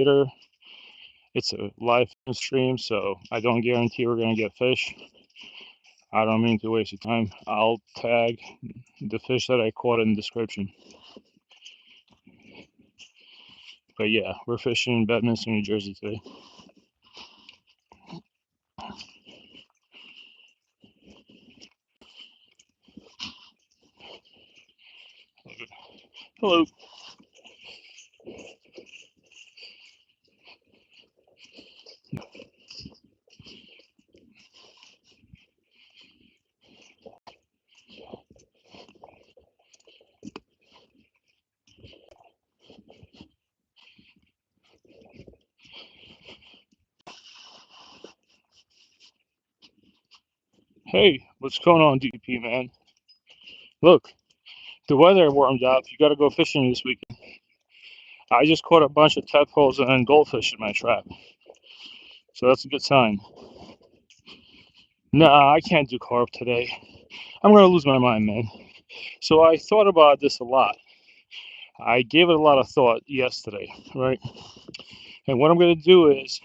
later. It's a live stream, so I don't guarantee we're gonna get fish. I don't mean to waste your time. I'll tag the fish that I caught in the description. But yeah, we're fishing in Bedminster, New Jersey today. Hello. Hey, what's going on, DP man? Look, the weather warmed up. You gotta go fishing this weekend. I just caught a bunch of tadpoles and goldfish in my trap, so that's a good sign. Nah, I can't do carp today. I'm gonna lose my mind, man. So I thought about this a lot. I gave it a lot of thought yesterday, right? And what I'm gonna do is,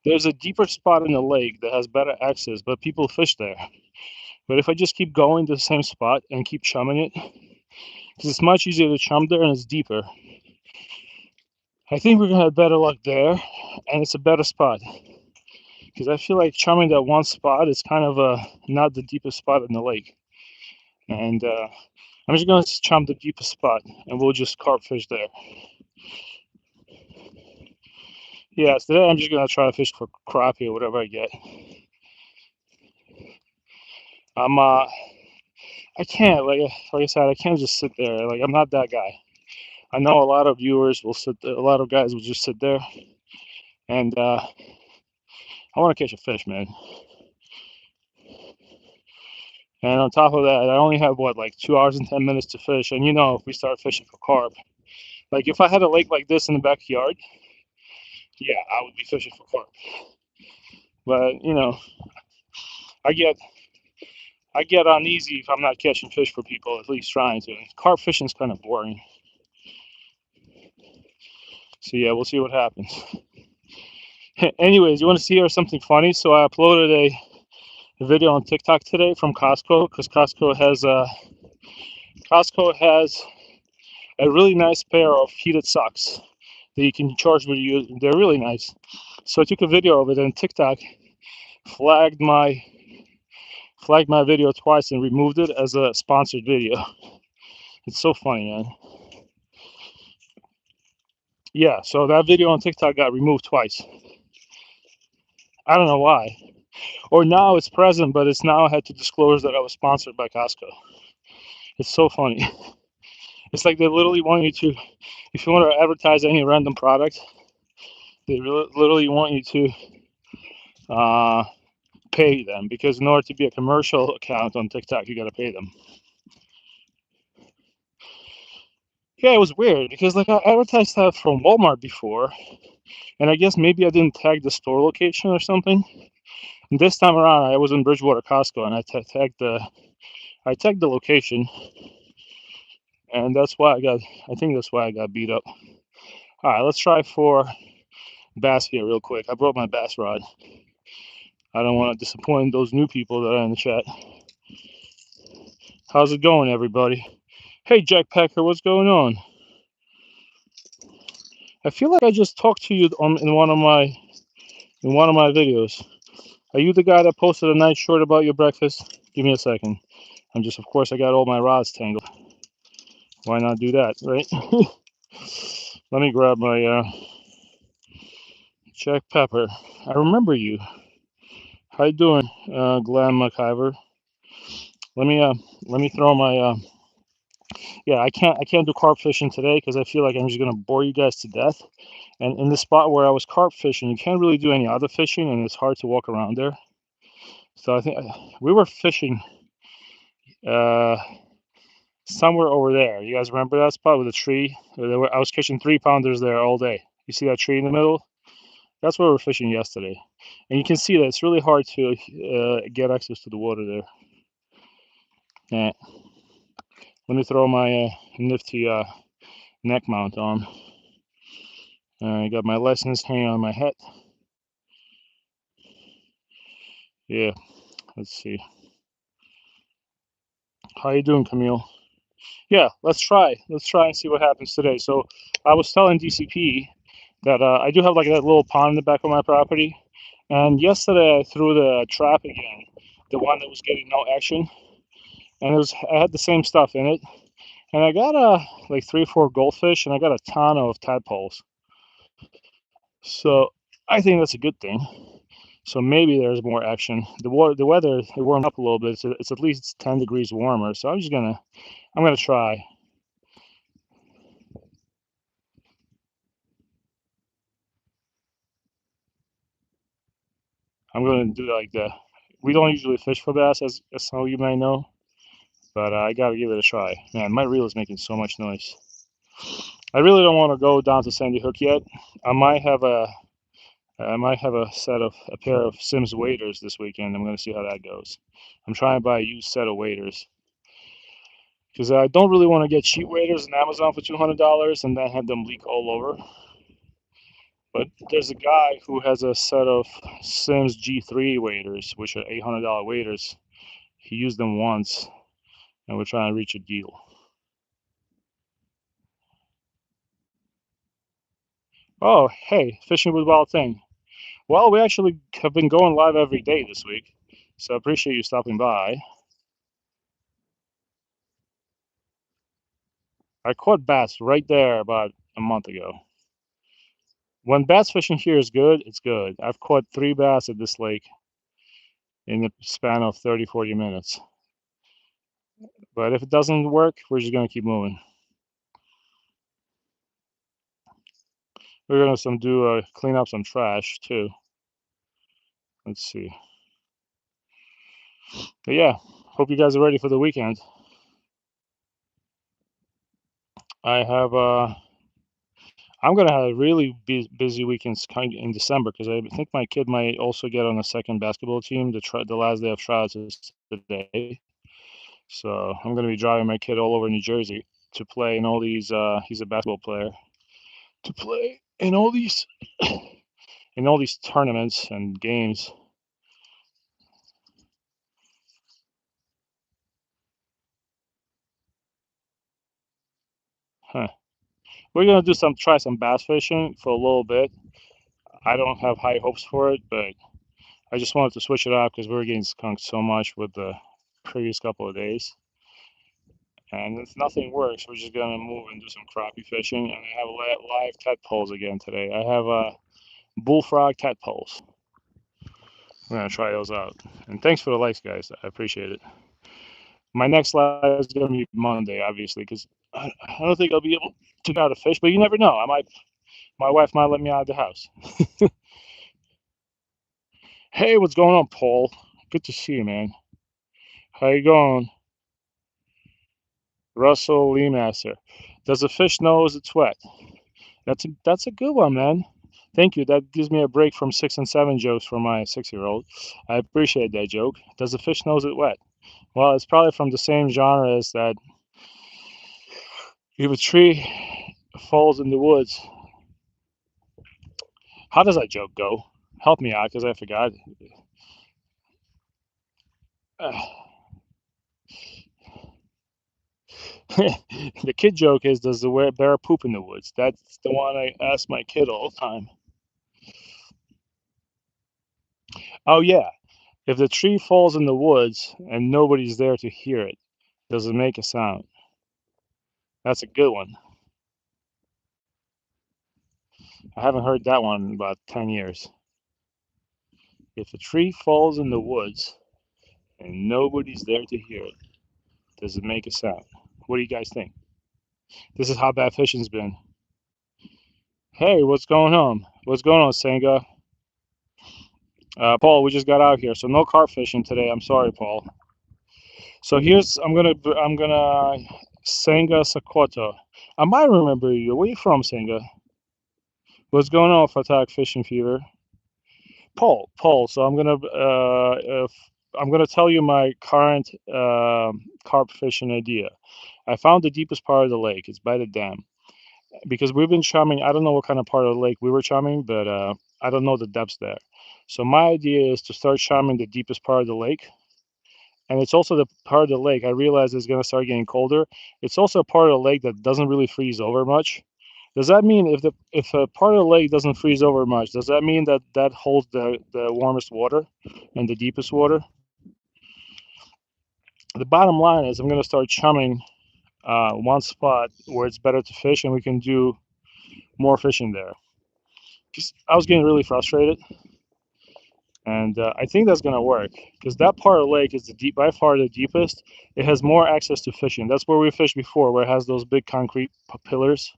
there's a deeper spot in the lake that has better access, but people fish there. But if I just keep going to the same spot and keep chumming it, because it's much easier to chum there and it's deeper, I think we're gonna have better luck there, and it's a better spot. Because I feel like chumming that one spot is kind of not the deepest spot in the lake. And I'm just gonna chum the deepest spot, and we'll just carp fish there. Yeah, so today I'm just gonna try to fish for crappie or whatever I get. I can't like I said, I can't just sit there. Like, I'm not that guy. I know a lot of viewers will sit there, a lot of guys will just sit there, and I want to catch a fish, man. And on top of that, I only have what, like 2 hours and 10 minutes to fish. And if we start fishing for carp, like if I had a lake like this in the backyard, yeah, I would be fishing for carp. But I get I get uneasy if I'm not catching fish for people, at least trying to. Carp fishing is kind of boring. So yeah, we'll see what happens. Anyways, you want to hear something funny? So I uploaded a video on TikTok today from Costco, because Costco has a really nice pair of heated socks that you can charge with you. They're really nice. So I took a video of it, and TikTok flagged my video twice and removed it as a sponsored video. It's so funny, man. Yeah, so that video on TikTok got removed twice. I don't know why. Or now it's present, but it's now I had to disclose that I was sponsored by Costco. It's so funny. It's like they literally want you to, if you want to advertise any random product, they literally want you to pay them, because in order to be a commercial account on TikTok, you got to pay them. Yeah, it was weird because like I advertised that from Walmart before, and I guess maybe I didn't tag the store location or something. And this time around, I was in Bridgewater Costco, and I tagged the location, and that's why I think that's why I got beat up. All right, let's try for bass here real quick. I brought my bass rod. I don't want to disappoint those new people that are in the chat. How's it going, everybody? Hey, Jack Packer, what's going on? I feel like I just talked to you in one of my videos. Are you the guy that posted a nice short about your breakfast? Give me a second. Of course, I got all my rods tangled. Why not do that, right? Let me grab my Jack Pepper. I remember you. How you doing, Glenn McIver? Let me throw my yeah. I can't do carp fishing today because I feel like I'm just gonna bore you guys to death. And in the spot where I was carp fishing, you can't really do any other fishing, and it's hard to walk around there. So I think we were fishing somewhere over there. You guys remember that spot with the tree? I was catching 3-pounders there all day. You see that tree in the middle? That's where we were fishing yesterday. And you can see that it's really hard to get access to the water there. Yeah. Let me throw my nifty neck mount on. I got my license hanging on my head. Yeah, let's see. How you doing, Camille? Yeah, let's try. Let's try and see what happens today. So I was telling DCP that I do have like that little pond in the back of my property, and yesterday I threw the trap again, the one that was getting no action, and I had the same stuff in it, and I got like 3 or 4 goldfish, and I got a ton of tadpoles. So I think that's a good thing. So maybe there's more action. The weather, it warmed up a little bit. It's at least 10 degrees warmer. So I'm gonna try. I'm gonna do like the. We don't usually fish for bass, as some of you may know, but I gotta give it a try. Man, my reel is making so much noise. I really don't want to go down to Sandy Hook yet. I might have a I might have a pair of Sims waders this weekend. I'm gonna see how that goes. I'm trying to buy a used set of waders because I don't really want to get cheap waders on Amazon for $200 and then have them leak all over. But there's a guy who has a set of Sims G3 waders, which are $800 waders. He used them once, and we're trying to reach a deal. Oh, hey, fishing with Wild Thing. Well, we actually have been going live every day this week, so I appreciate you stopping by. I caught bass right there about a month ago. When bass fishing here is good, it's good. I've caught 3 bass at this lake in the span of 30, 40 minutes. But if it doesn't work, we're just gonna keep moving. We're gonna clean up some trash too. Let's see. But yeah, hope you guys are ready for the weekend. I have I'm gonna have a really busy weekends kind in December because I think my kid might also get on the second basketball team. The last day of tryouts is today, so I'm gonna be driving my kid all over New Jersey to play in all these. He's a basketball player to play in all these in all these tournaments and games. Huh. We're gonna try some bass fishing for a little bit. I don't have high hopes for it, but I just wanted to switch it up because we were getting skunked so much with the previous couple of days. And if nothing works, we're just gonna move and do some crappie fishing. And I have live tadpoles again today. I have bullfrog tadpoles. I'm gonna try those out. And thanks for the likes, guys. I appreciate it. My next live is gonna be Monday, obviously, because I don't think I'll be able to go out to fish. But you never know. My wife might let me out of the house. Hey, what's going on, Paul? Good to see you, man. How you going? Russell Lee Master. Does a fish knows it's wet? That's a good one, man. Thank you. That gives me a break from 6 and 7 jokes for my 6-year-old. I appreciate that joke. Does the fish knows it wet? Well, it's probably from the same genre as that. If a tree falls in the woods, how does that joke go? Help me out, because I forgot. The kid joke is, does the bear poop in the woods? That's the one I ask my kid all the time. Oh yeah, if the tree falls in the woods and nobody's there to hear it, does it make a sound? That's a good one. I haven't heard that one in about 10 years. If a tree falls in the woods and nobody's there to hear it, does it make a sound? What do you guys think? This is how bad fishing's been. Hey, what's going on? What's going on, Senga? Paul, we just got out here, so no carp fishing today. I'm sorry, Paul. So I'm gonna Senga Sakoto. I might remember you. Where you from, Senga? What's going on, Fatak Fishing Fever? Paul. So I'm gonna tell you my current carp fishing idea. I found the deepest part of the lake. It's by the dam, because we've been chumming. I don't know what kind of part of the lake we were chumming, but I don't know the depths there. So my idea is to start chumming the deepest part of the lake, and it's also the part of the lake I realize is going to start getting colder. It's also a part of the lake that doesn't really freeze over much. Does that mean if a part of the lake doesn't freeze over much, does that mean that that holds the warmest water and the deepest water? The bottom line is I'm going to start chumming one spot where it's better to fish, and we can do more fishing there. 'Cause I was getting really frustrated, and I think that's going to work because that part of the lake is the deep, by far the deepest. It has more access to fishing. That's where we fished before, where it has those big concrete pillars.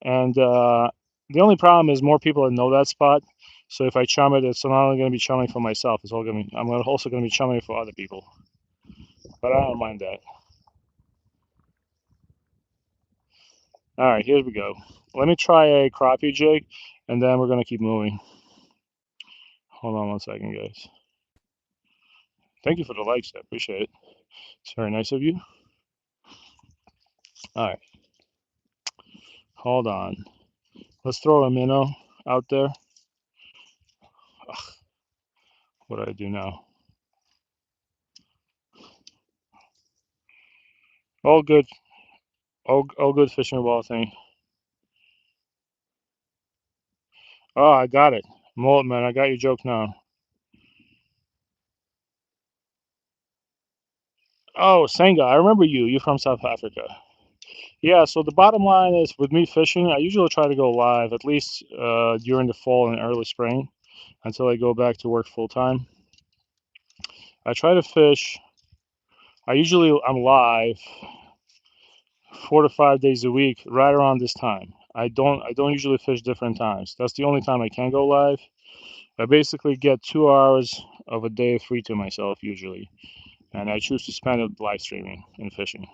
And the only problem is more people that know that spot. So if I chum it, it's not only going to be chumming for myself. It's all going to be. Also going to be chumming for other people. But I don't mind that. All right, here we go. Let me try a crappie jig, and then we're going to keep moving. Hold on one second, guys. Thank you for the likes. I appreciate it. It's very nice of you. All right, hold on. Let's throw a minnow out there. Ugh, what do I do now? All good. All good fishing ball thing. Oh, I got it. Mullet man, I got your joke now. Oh, Senga, I remember you. You're from South Africa. Yeah, so the bottom line is with me fishing, I usually try to go live at least during the fall and early spring until I go back to work full time. I try to fish. I'm live 4 to 5 days a week right around this time. I don't usually fish different times. That's the only time I can go live. I basically get 2 hours of a day free to myself usually, and I choose to spend it live streaming and fishing.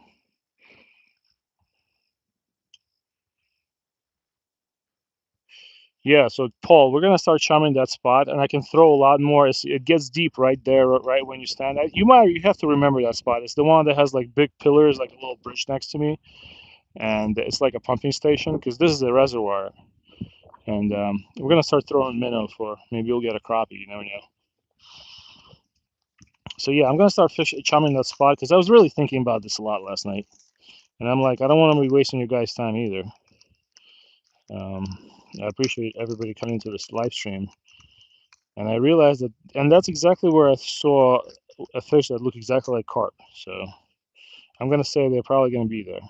Yeah, so Paul, we're gonna start chumming that spot, and I can throw a lot more. It gets deep right there, right when you stand. You have to remember that spot. It's the one that has like big pillars, like a little bridge next to me, and it's like a pumping station because this is a reservoir. And we're gonna start throwing minnow for maybe you'll get a crappie. You never know. So yeah, I'm gonna start chumming that spot because I was really thinking about this a lot last night, and I'm like, I don't want to be wasting your guys' time either. Um, I appreciate everybody coming to this live stream. And I realized that, and that's exactly where I saw a fish that looked exactly like carp. So I'm gonna say they're probably gonna be there.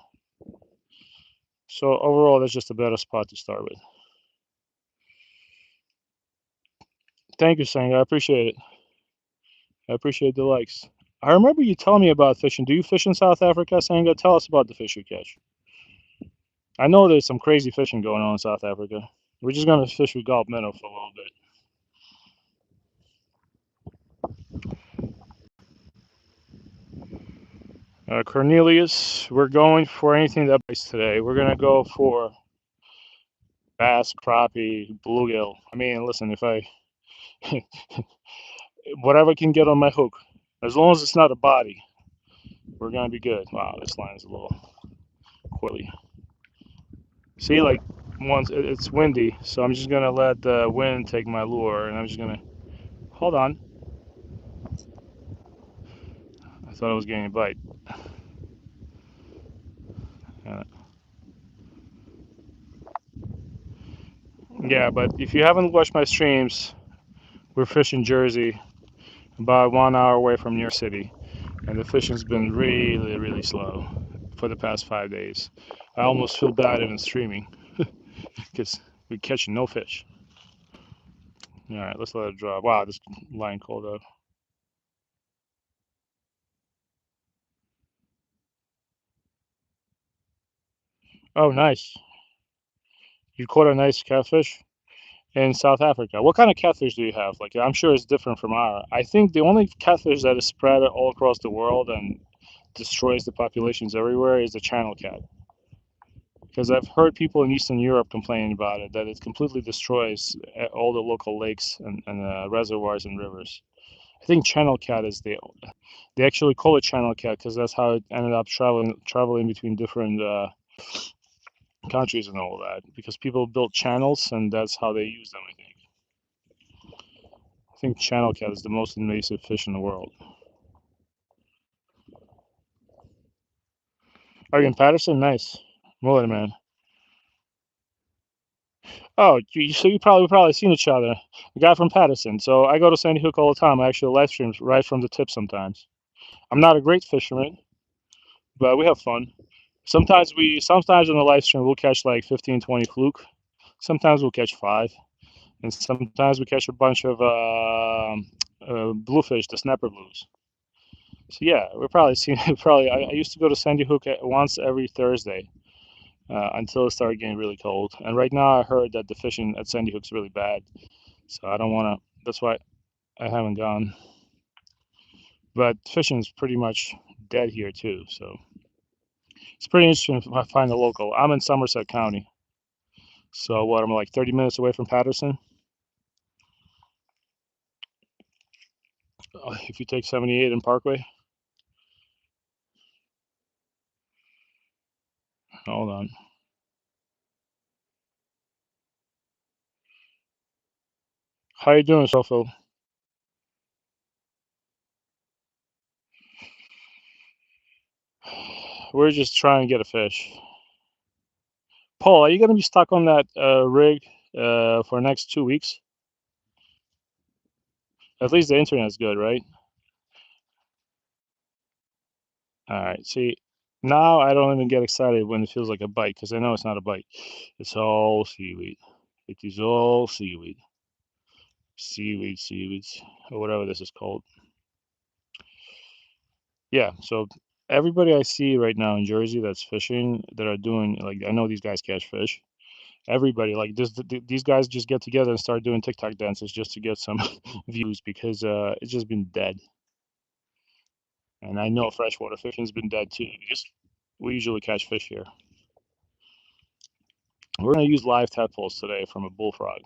So overall, that's just a better spot to start with. Thank you, Sang. I appreciate it. I appreciate the likes. I remember you telling me about fishing. Do you fish in South Africa, Sanga? Tell us about the fish you catch. I know there's some crazy fishing going on in South Africa. We're just gonna fish with gulp minnow for a little bit. Cornelius, we're going for anything that bites today. We're gonna go for bass, crappie, bluegill. I mean, listen, if I whatever can get on my hook, as long as it's not a body, we're gonna be good. Wow, this line is a little coily. See, like once it's windy, so I'm just gonna let the wind take my lure, and I'm just gonna hold on. I thought I was getting a bite. Uh, yeah, but if you haven't watched my streams, we're fishing Jersey, about 1 hour away from New York City, and the fishing's been really, really slow for the past 5 days. I almost feel bad even streaming because we're catching no fish. All right, let's let it drop. Wow, this line called out. Oh, nice. You caught a nice catfish in South Africa. What kind of catfish do you have? Like, I'm sure it's different from our. I think the only catfish that is spread all across the world and destroys the populations everywhere is the channel cat. Because I've heard people in Eastern Europe complaining about it, that it completely destroys all the local lakes and reservoirs and rivers. I think channel cat is they actually call it channel cat because that's how it ended up traveling between different countries and all that because people built channels and that's how they use them. I think channel cat is the most invasive fish in the world. Are you in Patterson? Nice. Mullet, man. Oh, so you probably seen each other. The guy from Patterson. So I go to Sandy Hook all the time. I actually live stream right from the tip sometimes. I'm not a great fisherman, but we have fun. Sometimes in the live stream we'll catch like 15, 20 fluke. Sometimes we'll catch five, and sometimes we catch a bunch of bluefish, the snapper blues. So yeah, we're probably seeing probably. I used to go to Sandy Hook once every Thursday until it started getting really cold. And right now I heard that the fishing at Sandy Hook's really bad, so I don't want to. That's why I haven't gone. But fishing's pretty much dead here too, so it's pretty interesting if I find a local. I'm in Somerset County, so what? I'm like 30 minutes away from Patterson. If you take 78 and Parkway, hold on. How you doing, Phil? We're just trying to get a fish. Paul, are you gonna be stuck on that rig for the next 2 weeks? At least the internet's good, right? All right. See, now I don't even get excited when it feels like a bite because I know it's not a bite. It's all seaweed. It is all seaweed. Seaweeds, or whatever this is called. Yeah. So everybody I see right now in Jersey that's fishing, that are doing like I know these guys catch fish. Everybody like these guys just get together and start doing TikTok dances just to get some views because it's just been dead. And I know freshwater fishing's been dead too because we usually catch fish here. We're gonna use live tadpoles today from a bullfrog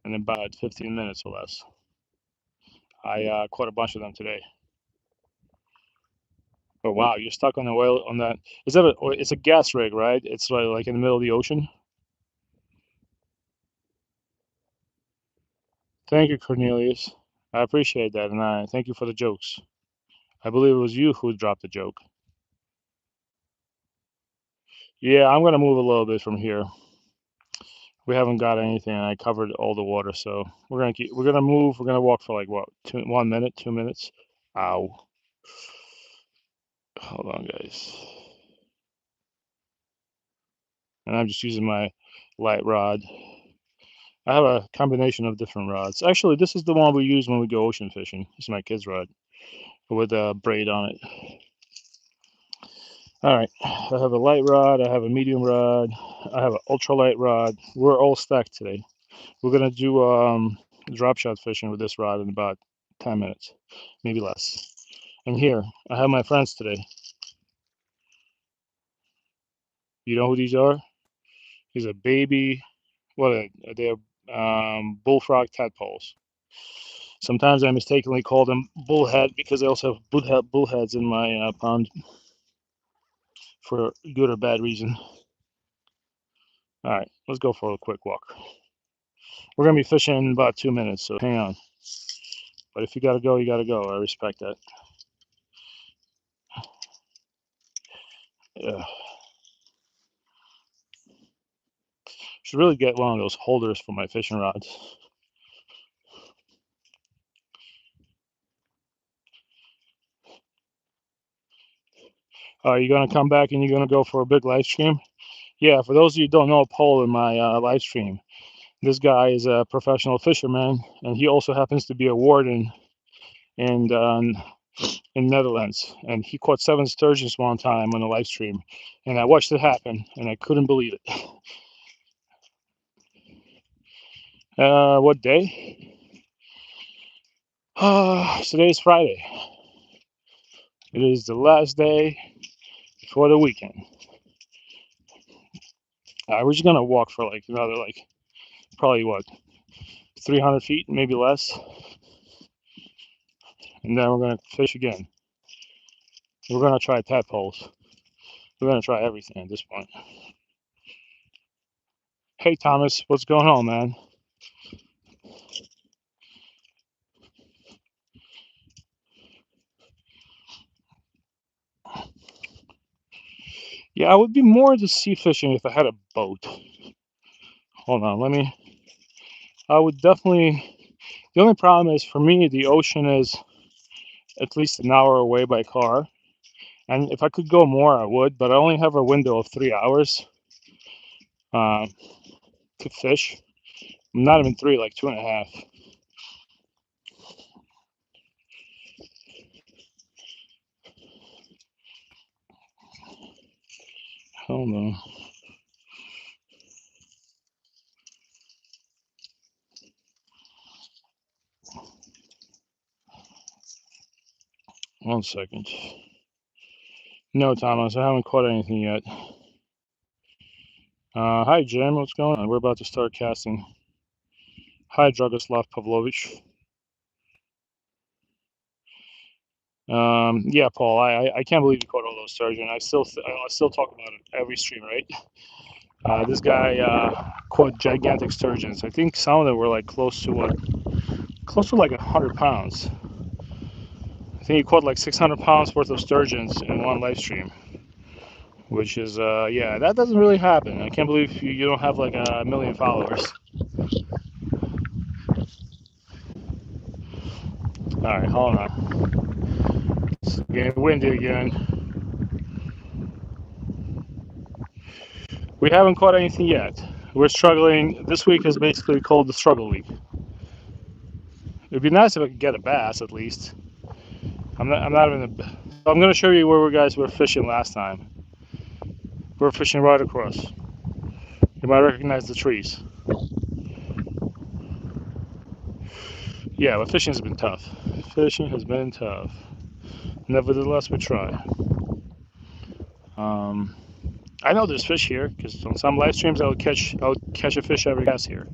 in about 15 minutes or less. I caught a bunch of them today. Oh wow, you're stuck on the oil on that. Is that it's a gas rig, right? It's like in the middle of the ocean. Thank you, Cornelius. I appreciate that, and I thank you for the jokes. I believe it was you who dropped the joke. Yeah, I'm gonna move a little bit from here. We haven't got anything, and I covered all the water, so we're gonna move. We're gonna walk for like what, 1 minute, 2 minutes. Ow. Hold on, guys. And I'm just using my light rod. I have a combination of different rods. Actually, this is the one we use when we go ocean fishing. This is my kid's rod with a braid on it. All right, I have a light rod, I have a medium rod, I have an ultralight rod. We're all stacked today. We're gonna do drop shot fishing with this rod in about 10 minutes, maybe less. And here, I have my friends today. You know who these are? These are baby, they're bullfrog tadpoles. Sometimes I mistakenly call them bullhead because I also have bullheads in my pond for good or bad reason. All right, let's go for a quick walk. We're gonna be fishing in about 2 minutes, so hang on. But if you gotta go, you gotta go. I respect that. Yeah. Should really get one of those holders for my fishing rods. Are you gonna come back and you're gonna go for a big live stream? Yeah, for those of you who don't know Paul in my live stream, this guy is a professional fisherman, and he also happens to be a warden in Netherlands. And he caught 7 sturgeons one time on a live stream, and I watched it happen, and I couldn't believe it. What day? Today's Friday. It is the last day before the weekend. We're just gonna walk for like another probably what 300 feet, maybe less, and then we're gonna fish again. We're gonna try tadpoles. We're gonna try everything at this point. Hey Thomas, what's going on, man? Yeah, I would be more into sea fishing if I had a boat. Hold on, let me. I would definitely. The only problem is for me, the ocean is at least an hour away by car. And if I could go more, I would, but I only have a window of 3 hours uh, to fish. Not even three, like 2.5. Hold on. One second. No, Thomas, I haven't caught anything yet. Hi, Jim. What's going on? We're about to start casting. Hi, Dragoslav Pavlovich. Yeah, Paul. I can't believe you caught all those sturgeon. I still talk about it every stream, right? This guy caught gigantic sturgeons. I think some of them were like close to what? Close to like 100 pounds. I think he caught like 600 pounds worth of sturgeons in one live stream, which is yeah, that doesn't really happen. I can't believe you don't have like a million followers. All right, hold on. It's getting windy again. We haven't caught anything yet. We're struggling. This week is basically called the struggle week. It'd be nice if I could get a bass at least. I'm not even. I'm going to show you where we guys were fishing last time. We're fishing right across. You might recognize the trees. Yeah, but fishing has been tough. Fishing has been tough. Nevertheless, we try. Um, I know there's fish here because on some live streams I'll catch a fish every cast here.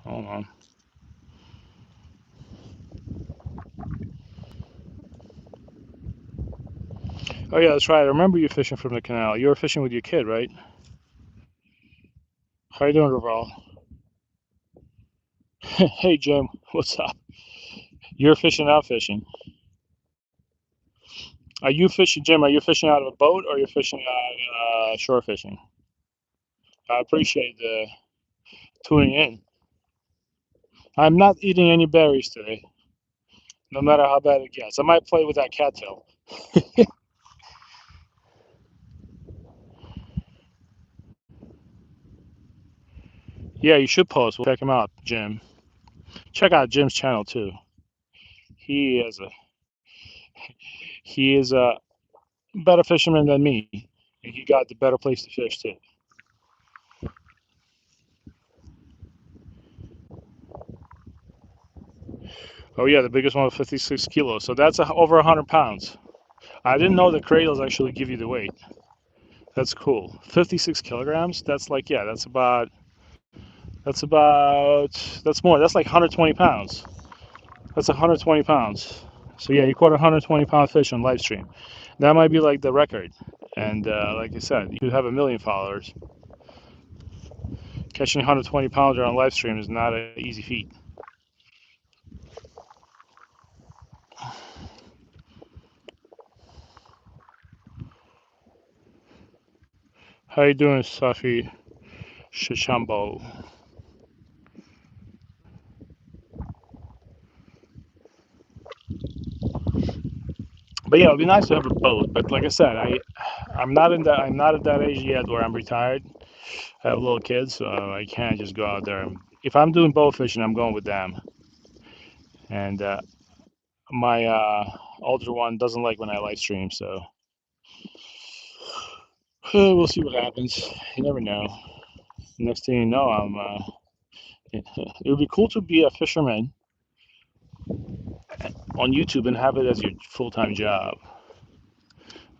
Hold on. Oh yeah, that's right. I remember you fishing from the canal. You were fishing with your kid, right? How you doing, Raval? Hey Jim, what's up? You're fishing out fishing. Are you fishing, Jim? Are you fishing out of a boat or are you fishing out shore fishing? I appreciate the tuning in. I'm not eating any berries today, no matter how bad it gets. I might play with that cattail. Yeah, you should post. We'll check him out, Jim. Check out Jim's channel too. He is a he is a better fisherman than me. He got the better place to fish too. Oh yeah, the biggest one was 56 kilos. So that's over 100 pounds. I didn't know the cradles actually give you the weight. That's cool. 56 kilograms. That's like yeah. That's more. That's like 120 pounds. That's 120 pounds. So yeah, you caught a 120-pound fish on live stream. That might be like the record. And like I said, you have a million followers. Catching 120 pounder on live stream is not an easy feat. How you doing, Safi Shishambo? But yeah, it'd be nice to have a boat. But like I said, I'm not at that age yet where I'm retired. I have little kids, so I can't just go out there. If I'm doing bow fishing, I'm going with them. And my older one doesn't like when I live stream, so we'll see what happens. You never know. Next thing you know, it would be cool to be a fisherman on YouTube and have it as your full-time job.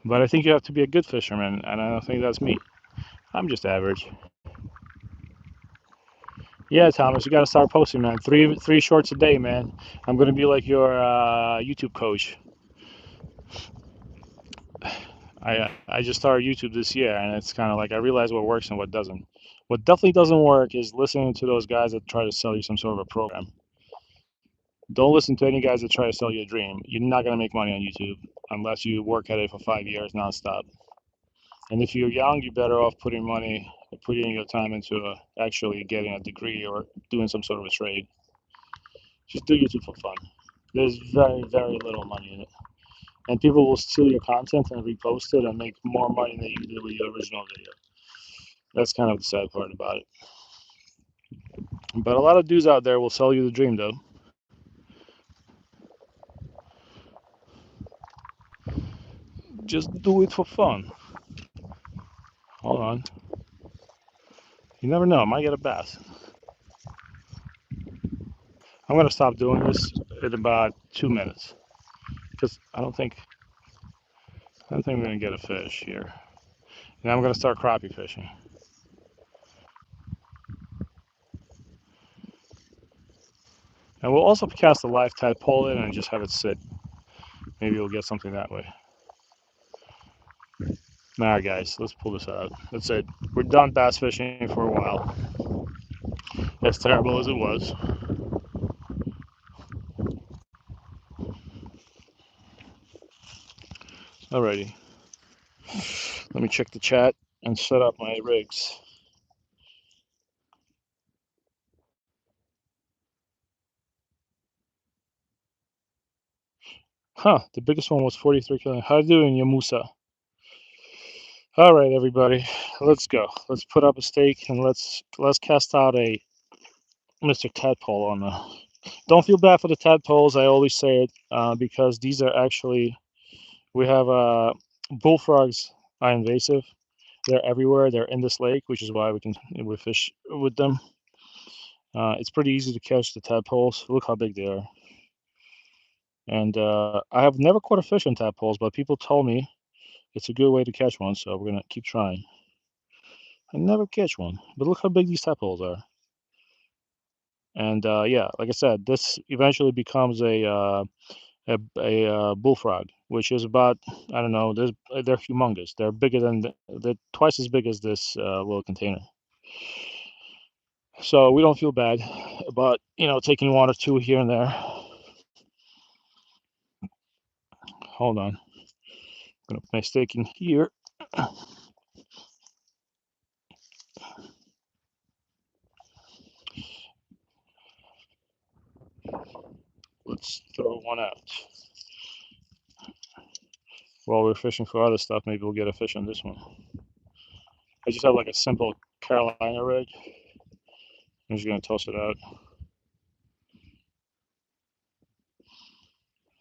But I think you have to be a good fisherman, and I don't think that's me. I'm just average. Yeah, Thomas, you got to start posting, man. Three shorts a day, man. I'm gonna be like your YouTube coach. I just started YouTube this year, and it's kind of like I realize what works and what doesn't. What definitely doesn't work is listening to those guys that try to sell you some sort of a program. Don't listen to any guys that try to sell you a dream. You're not gonna make money on YouTube unless you work at it for 5 years nonstop. And if you're young, you're better off putting your time into actually getting a degree or doing some sort of a trade. Just do YouTube for fun. There's very, very little money in it. And people will steal your content and repost it and make more money than you did with your original video. That's kind of the sad part about it. But a lot of dudes out there will sell you the dream, though. Just do it for fun. Hold on. You never know. I might get a bass. I'm going to stop doing this in about 2 minutes because I don't think we're going to get a fish here. And I'm going to start crappie fishing. And we'll also cast a live tadpole in and just have it sit. Maybe we'll get something that way. Alright guys, let's pull this out. That's it. We're done bass fishing for a while. As terrible as it was. Alrighty. Let me check the chat and set up my rigs. Huh, the biggest one was 43 kilograms. How are you doing, Yamusa? Alright everybody, let's go. Let's put up a stake and let's cast out a Mr. Tadpole on the. Don't feel bad for the tadpoles, I always say it, because these are actually, we have bullfrogs are invasive. They're everywhere. They're in this lake, which is why we fish with them. It's pretty easy to catch the tadpoles. Look how big they are. And I have never caught a fish on tadpoles, but people told me it's a good way to catch one, so we're gonna keep trying. I never catch one, but look how big these tadpoles are. And yeah, like I said, this eventually becomes a bullfrog, which is about, I don't know. They're humongous. They're bigger than they're twice as big as this little container. So we don't feel bad about taking one or two here and there. Hold on, I'm gonna put my stake in here. Let's throw one out. While we're fishing for other stuff, maybe we'll get a fish on this one. I just have like a simple Carolina rig. I'm just gonna toss it out.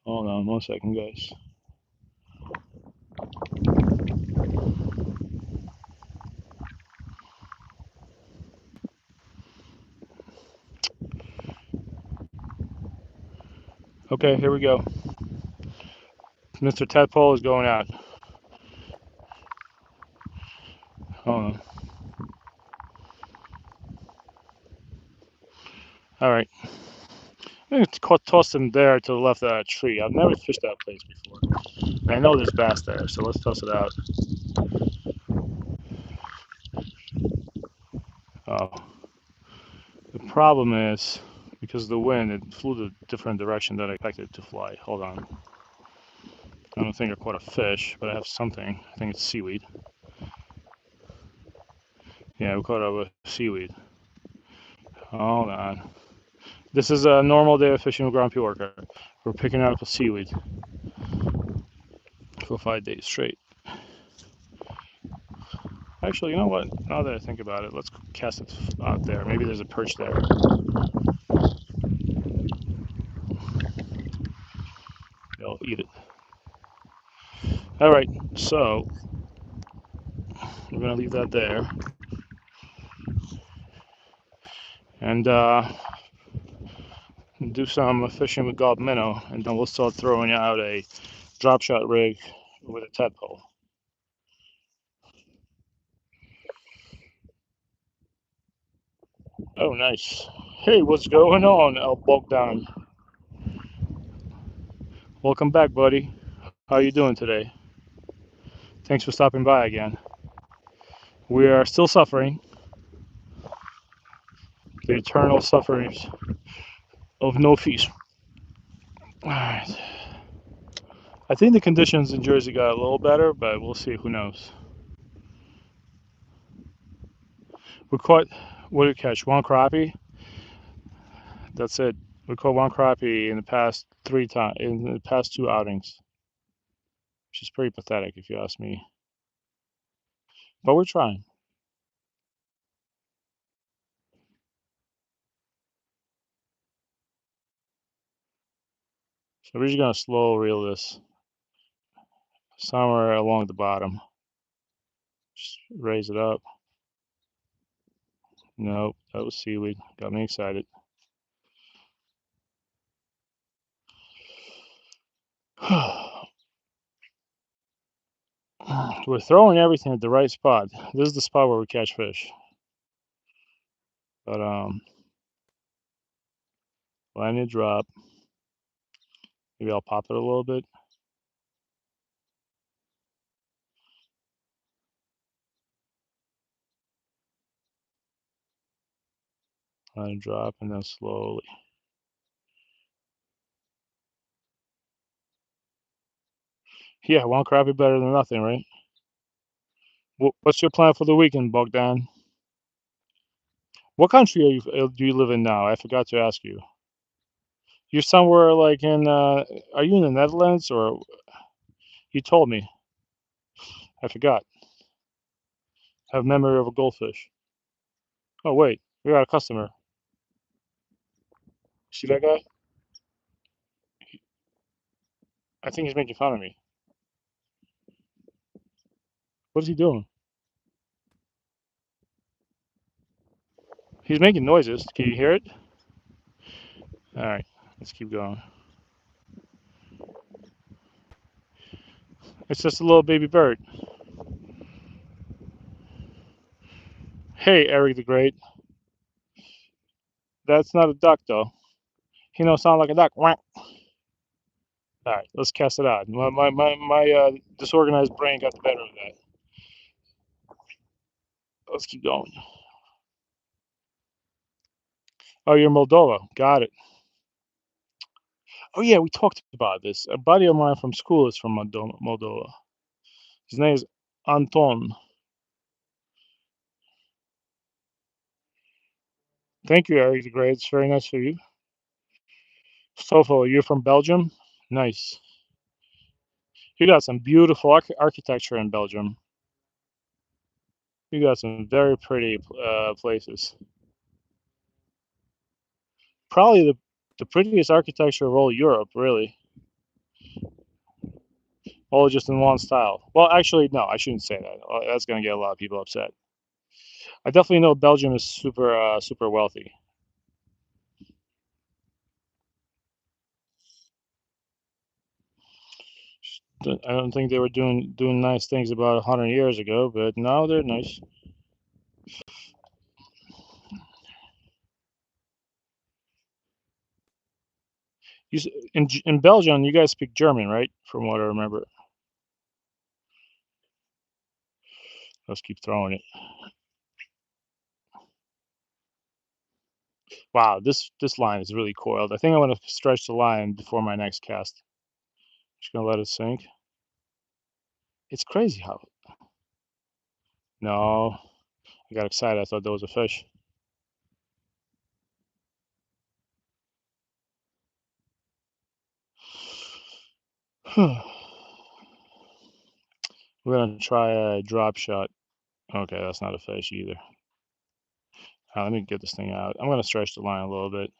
Hold on 1 second, guys. Okay, here we go. Mr. Tadpole is going out. Hold on. All right. I'm gonna toss him there to the left of that tree. I've never fished that place before. I know there's bass there, so let's toss it out. Oh. The problem is, because of the wind, it flew the different direction that I expected it to fly. Hold on. I don't think I caught a fish, but I have something. I think it's seaweed. Yeah, we caught up a seaweed. Hold on. This is a normal day of fishing with Grumpy Worker. We're picking up a seaweed for 5 days straight. Actually, you know what? Now that I think about it, let's cast it out there. Maybe there's a perch there. They'll eat it. All right, so we're gonna leave that there, and do some fishing with Gob Minnow, and then we'll start throwing out a drop shot rig with a tadpole. Oh, nice. Hey, what's going on, El Bogdan? Welcome back, buddy. How you doing today? Thanks for stopping by again. We are still suffering the eternal sufferings of no feast. All right. I think the conditions in Jersey got a little better, but we'll see. Who knows? We caught, what did we catch? One crappie. That's it. We caught one crappie in the past 3 times, in the past 2 outings, which is pretty pathetic if you ask me. But we're trying. So we're just gonna slow reel this somewhere along the bottom. Just raise it up. Nope, that was seaweed. Got me excited. We're throwing everything at the right spot. This is the spot where we catch fish. But letting it drop. Maybe I'll pop it a little bit. Let it drop and then slowly. Yeah, one crappie better than nothing, right? What's your plan for the weekend, Bogdan? What country do you live in now? I forgot to ask you. You're somewhere like in. Are you in the Netherlands or you told me? I forgot. Have memory of a goldfish. Oh wait, we got a customer. See that guy? I think he's making fun of me. What is he doing? He's making noises. Can you hear it? All right, let's keep going. It's just a little baby bird. Hey, Eric the Great. That's not a duck though. He don't sound like a duck. Quack. All right, let's cast it out. My disorganized brain got the better of that. Let's keep going. Oh, you're Moldova. Got it. Oh yeah, we talked about this. A buddy of mine from school is from Moldova. His name is Anton. Thank you, Eric the Great. It's very nice of you. Sofo, you're from Belgium? Nice. You got some beautiful architecture in Belgium. You got some very pretty places. Probably the prettiest architecture of all Europe, really. All just in one style. Well, actually, no, I shouldn't say that. That's going to get a lot of people upset. I definitely know Belgium is super wealthy. I don't think they were doing nice things about 100 years ago, but now they're nice. In Belgium, you guys speak German, right? From what I remember. Let's keep throwing it. Wow, this line is really coiled. I think I'm gonna stretch the line before my next cast. Just gonna let it sink. It's crazy how. No, I got excited. I thought that was a fish. We're gonna try a drop shot. Okay, that's not a fish either. Let me get this thing out. I'm gonna stretch the line a little bit.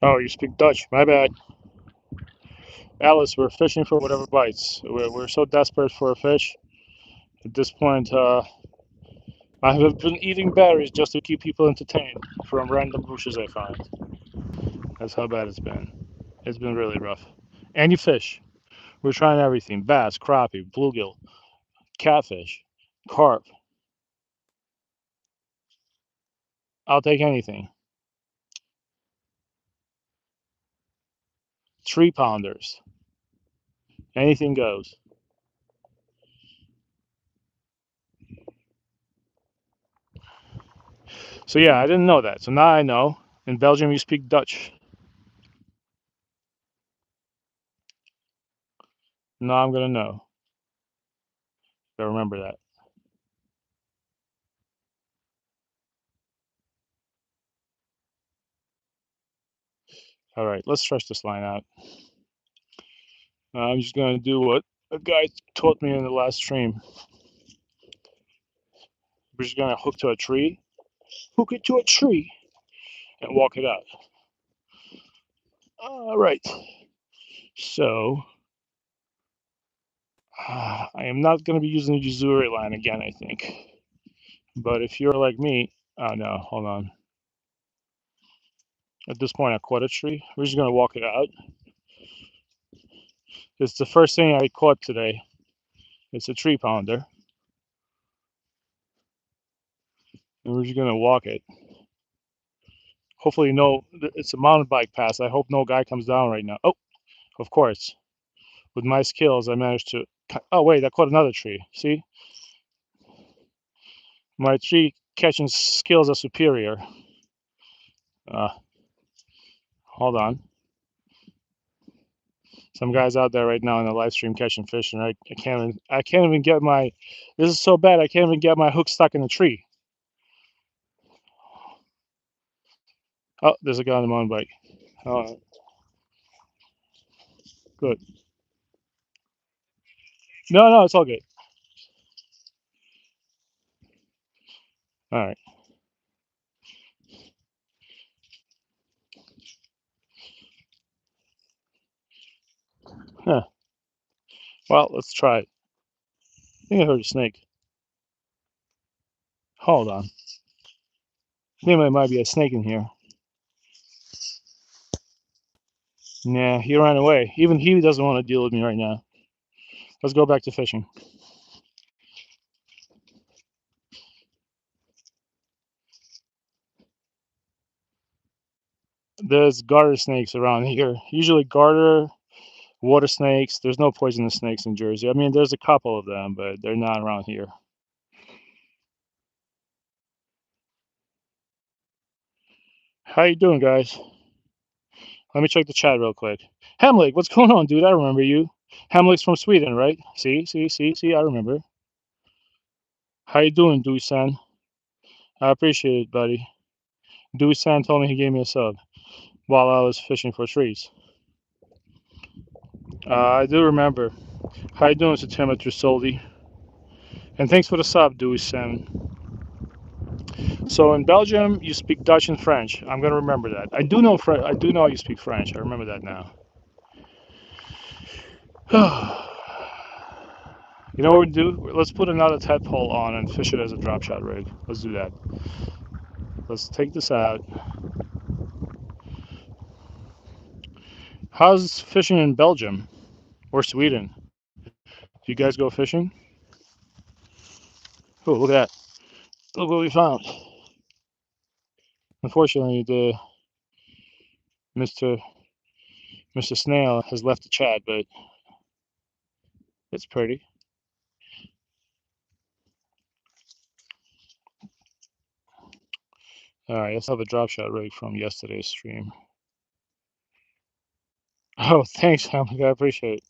Oh, you speak Dutch. My bad. Alice, we're fishing for whatever bites. We're so desperate for a fish. At this point, I have been eating berries just to keep people entertained from random bushes I find. That's how bad it's been. It's been really rough. And you fish. We're trying everything: bass, crappie, bluegill, catfish, carp. I'll take anything. 3-pounders. Anything goes. So yeah, I didn't know that. So now I know. In Belgium, you speak Dutch. Now I'm gonna know. Gotta remember that. All right, let's stretch this line out. I'm just gonna do what a guy taught me in the last stream. We're just gonna hook to a tree, hook it to a tree, and walk it out. All right. So I am not gonna be using the Uzuri line again, I think. But if you're like me, oh no, hold on. At this point, I caught a tree. We're just gonna walk it out. It's the first thing I caught today. It's a 3-pounder, and we're just gonna walk it. Hopefully, no. It's a mountain bike pass. I hope no guy comes down right now. Oh, of course. With my skills, I managed to. Oh wait, I caught another tree. See, my tree catching skills are superior. Uh, hold on. Some guys out there right now in the live stream catching fish, and I can't even get my. This is so bad. I can't even get my hook stuck in the tree. Oh, there's a guy on the mountain bike. Oh, good. No, no, it's all good. All right. Huh. Well, let's try it. I think I heard a snake. Hold on. I think there might be a snake in here. Nah, he ran away. Even he doesn't want to deal with me right now. Let's go back to fishing. There's garter snakes around here. Usually garter, water snakes. There's no poisonous snakes in Jersey. I mean, there's a couple of them, but they're not around here. How you doing, guys? Let me check the chat real quick. Hamlik, what's going on, dude? I remember you. Hamlik's from Sweden, right? See. I remember. How you doing, Dewey-san? I appreciate it, buddy. Dewey-san told me he gave me a sub while I was fishing for trees. I do remember. How you doing, Satema Trusoldi? And thanks for the sub, Dewey-san. So in Belgium, you speak Dutch and French. I'm gonna remember that. I do know I do know you speak French. I remember that now. You know what we do? Let's put another tadpole on and fish it as a drop shot rig. Let's do that. Let's take this out. How's fishing in Belgium or Sweden? Do you guys go fishing? Oh, look at that. Look what we found. Unfortunately, the Mr. Mr. Snail has left the chat, but it's pretty. All right, let's have a drop shot rig from yesterday's stream. Oh, thanks, Hamlet. I appreciate it.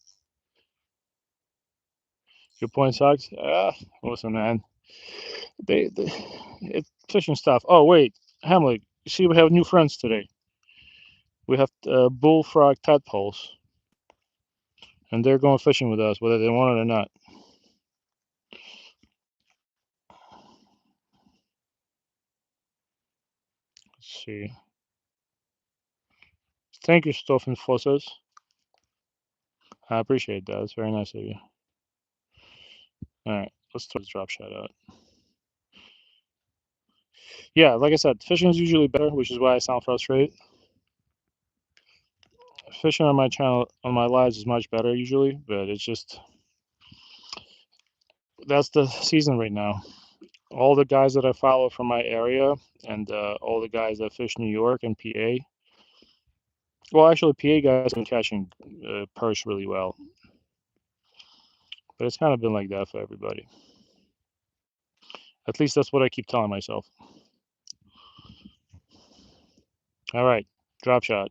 Your point sucks. Listen, man. It's fishing stuff. Oh, wait, Hamlet. You see, we have new friends today. We have bullfrog tadpoles, and they're going fishing with us, whether they want it or not. Let's see. Thank you, Stoffen Fossas. I appreciate that. It's very nice of you. All right, let's throw this drop shot out. Yeah, like I said, fishing is usually better, which is why I sound frustrated. Fishing on my channel, on my lives, is much better usually, but it's just that's the season right now. All the guys that I follow from my area and all the guys that fish New York and PA, Well, actually, PA guys been catching perch really well, but it's kind of been like that for everybody. At least that's what I keep telling myself. All right, drop shot.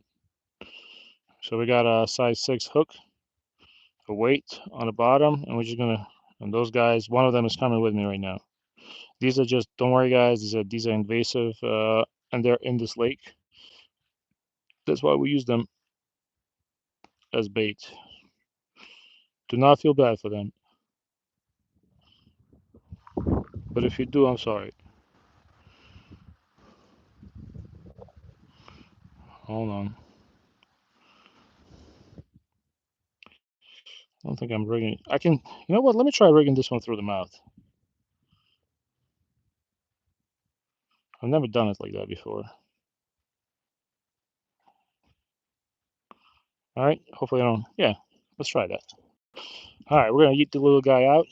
So we got a size 6 hook, a weight on the bottom, and we're just gonna. And those guys, one of them is coming with me right now. These are just. Don't worry, guys. These are invasive, and they're in this lake. That's why we use them as bait. Do not feel bad for them, but if you do, I'm sorry. Hold on. I don't think I'm rigging. I can. You know what? Let me try rigging this one through the mouth. I've never done it like that before. All right. Hopefully I don't. Yeah. Let's try that. All right. We're gonna eat the little guy out.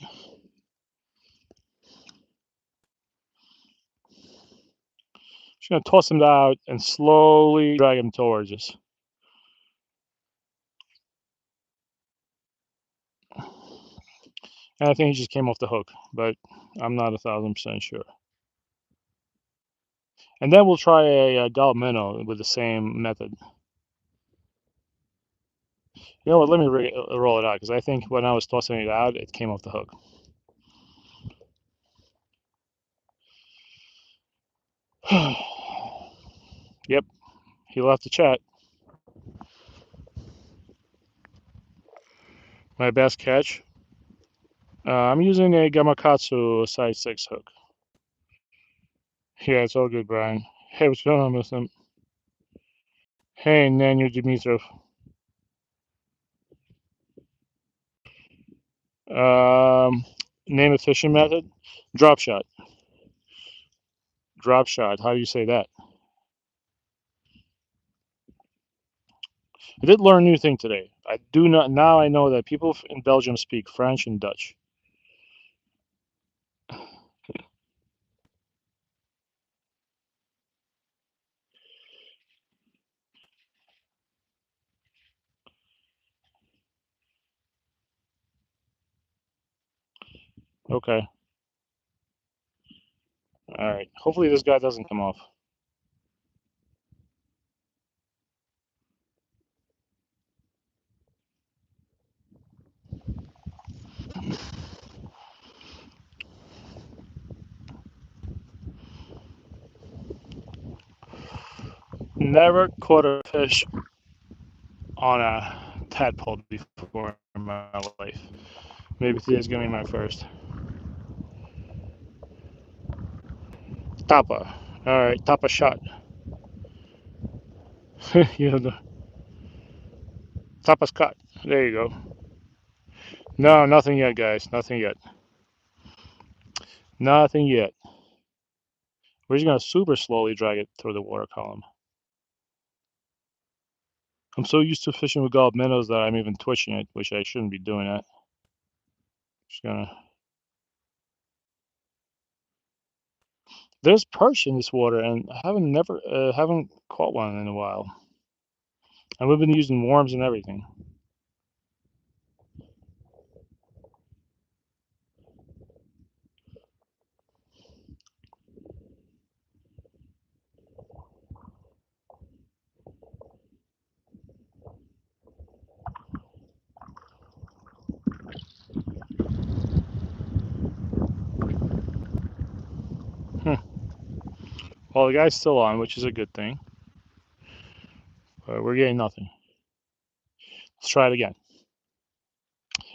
Just gonna toss him out and slowly drag him towards us. And I think he just came off the hook, but I'm not 1,000% sure. And then we'll try a gulp minnow with the same method. You know what? Let me roll it out because I think when I was tossing it out, it came off the hook. Yep, he left the chat. My best catch. I'm using a Gamakatsu size 6 hook. Yeah, it's all good, Brian. Hey, what's going on, Muslim? Hey, Nanu Dimitrov. Um, Name a fishing method? Drop shot. Drop shot. How do you say that? I did learn a new thing today. I do not now. I know that people in Belgium speak French and Dutch. Okay. All right. Hopefully this guy doesn't come off. Never caught a fish on a tadpole before in my life. Maybe today's gonna be my first. Tapa. All right, tapa shot. You know the tapa's cut. There you go. No, nothing yet, guys. Nothing yet. Nothing yet. We're just gonna super slowly drag it through the water column. I'm so used to fishing with gulp minnows that I'm even twitching it, which I shouldn't be doing that. Just gonna. There's perch in this water, and I haven't caught one in a while. And we've been using worms and everything. Hmm. Well, the guy's still on, which is a good thing. But we're getting nothing. Let's try it again.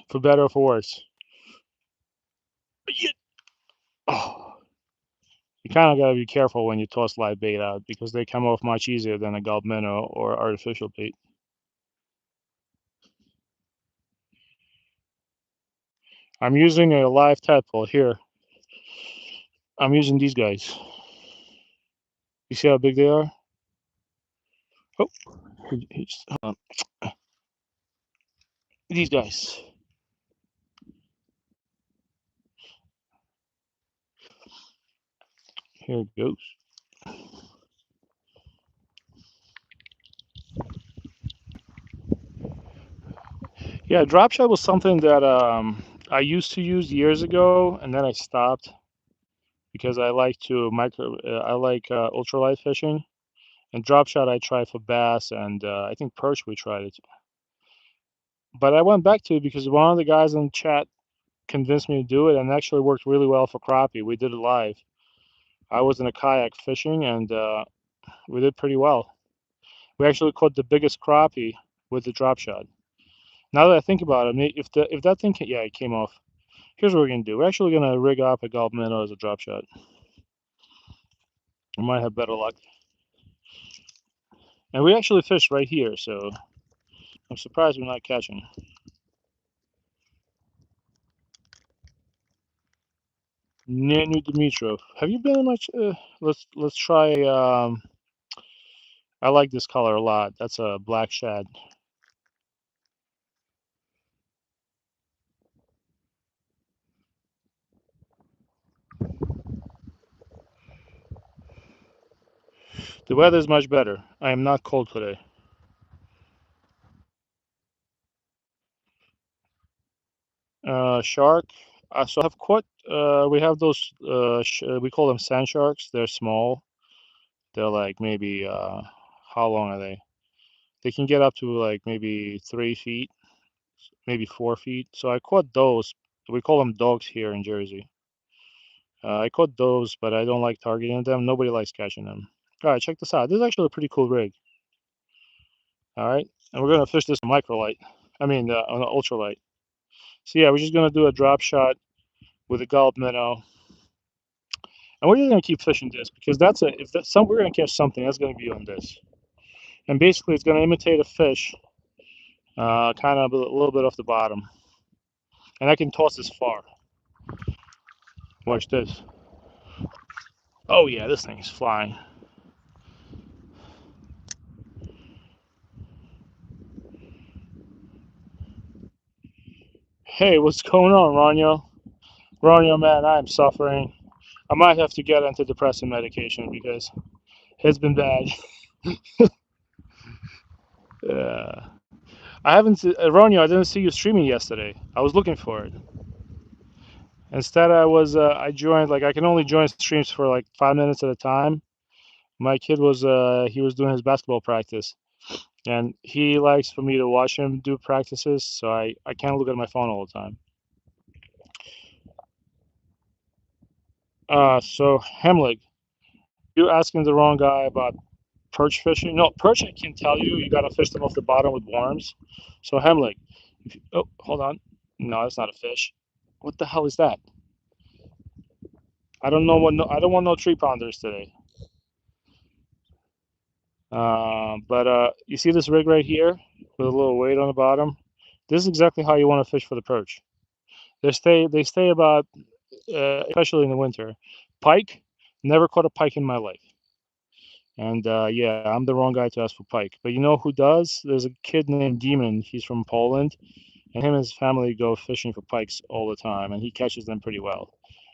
For better or for worse. Yeah. Oh. You kind of got to be careful when you toss live bait out because they come off much easier than a gulp minnow or artificial bait. I'm using a live tadpole here. I'm using these guys. You see how big they are? Oh, hold on. These guys. Here it goes. Yeah, drop shot was something that I used to use years ago, and then I stopped because I like to I like ultralight fishing, and drop shot I tried for bass, and I think perch we tried it. But I went back to it because one of the guys in chat convinced me to do it, and it actually worked really well for crappie. We did it live. I was in a kayak fishing, and we did pretty well. We actually caught the biggest crappie with the drop shot. Now that I think about it, if that thing, yeah, it came off. Here's what we're gonna do. We're actually gonna rig up a gulp minnow as a drop shot. We might have better luck. And we actually fished right here, so I'm surprised we're not catching. Nanu Dimitrov. Have you been in much? Let's try. I like this color a lot. That's a black shad. The weather is much better. I am not cold today. Shark. So I've caught. We have those. We call them sand sharks. They're small. They're like maybe. How long are they? They can get up to like maybe 3 feet, maybe 4 feet. So I caught those. We call them dogs here in Jersey. I caught those, but I don't like targeting them. Nobody likes catching them. All right, check this out. This is actually a pretty cool rig. All right, and we're gonna fish this microlight. I mean, on an ultralight. So yeah, we're just gonna do a drop shot with a gulp minnow, and we're just gonna keep fishing this because that's a if that's some we're gonna catch something that's gonna be on this, and basically it's gonna imitate a fish, kind of a little bit off the bottom, and I can toss this far. Watch this. Oh yeah, this thing is flying. Hey, what's going on, Ronyo? Ronyo, man, I'm suffering. I might have to get antidepressant medication because it's been bad. Uh, I haven't, Ronyo, I didn't see you streaming yesterday. I was looking for it. Instead, I joined, like, I can only join streams for like 5 minutes at a time. My kid he was doing his basketball practice, and he likes for me to watch him do practices, so I can't look at my phone all the time. So Hemlig, you're asking the wrong guy about perch fishing. No, perch I can tell you, you gotta fish them off the bottom with worms. So Hemlig, oh, hold on. No, that's not a fish. What the hell is that? I don't know what. No, I don't want no tree pounders today. But you see this rig right here with a little weight on the bottom? This is exactly how you want to fish for the perch. They stay about, especially in the winter. Pike, never caught a pike in my life. And yeah, I'm the wrong guy to ask for pike. But you know who does? There's a kid named Demon. He's from Poland, and him and his family go fishing for pikes all the time, and he catches them pretty well.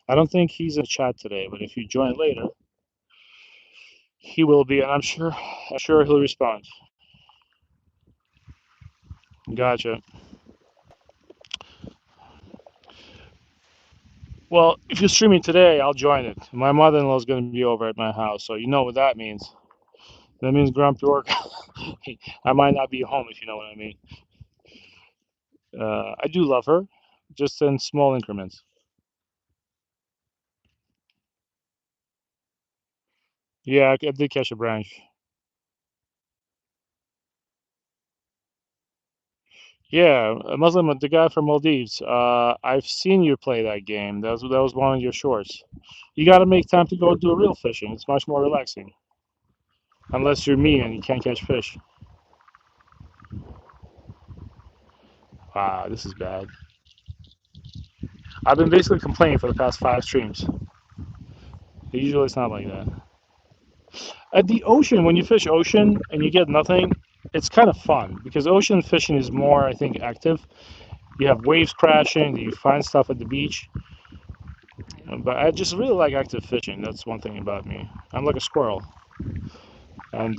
I don't think he's in chat today, but if you join later, he will be, and I'm sure he'll respond. Gotcha. Well, if you're streaming today, I'll join it. My mother-in-law is going to be over at my house, so you know what that means. That means Grump York. I might not be home if you know what I mean. I do love her, just in small increments. Yeah, I did catch a branch. Yeah, Muslim, the guy from Maldives. I've seen you play that game. That was one of your shorts. You got to make time to go do real fishing. It's much more relaxing. Unless you're me and you can't catch fish. Wow, this is bad. I've been basically complaining for the past 5 streams. Usually it's not like that. At the ocean, when you fish ocean and you get nothing, it's kind of fun because ocean fishing is more, I think, active. You have waves crashing, you find stuff at the beach. But I just really like active fishing. That's one thing about me. I'm like a squirrel. And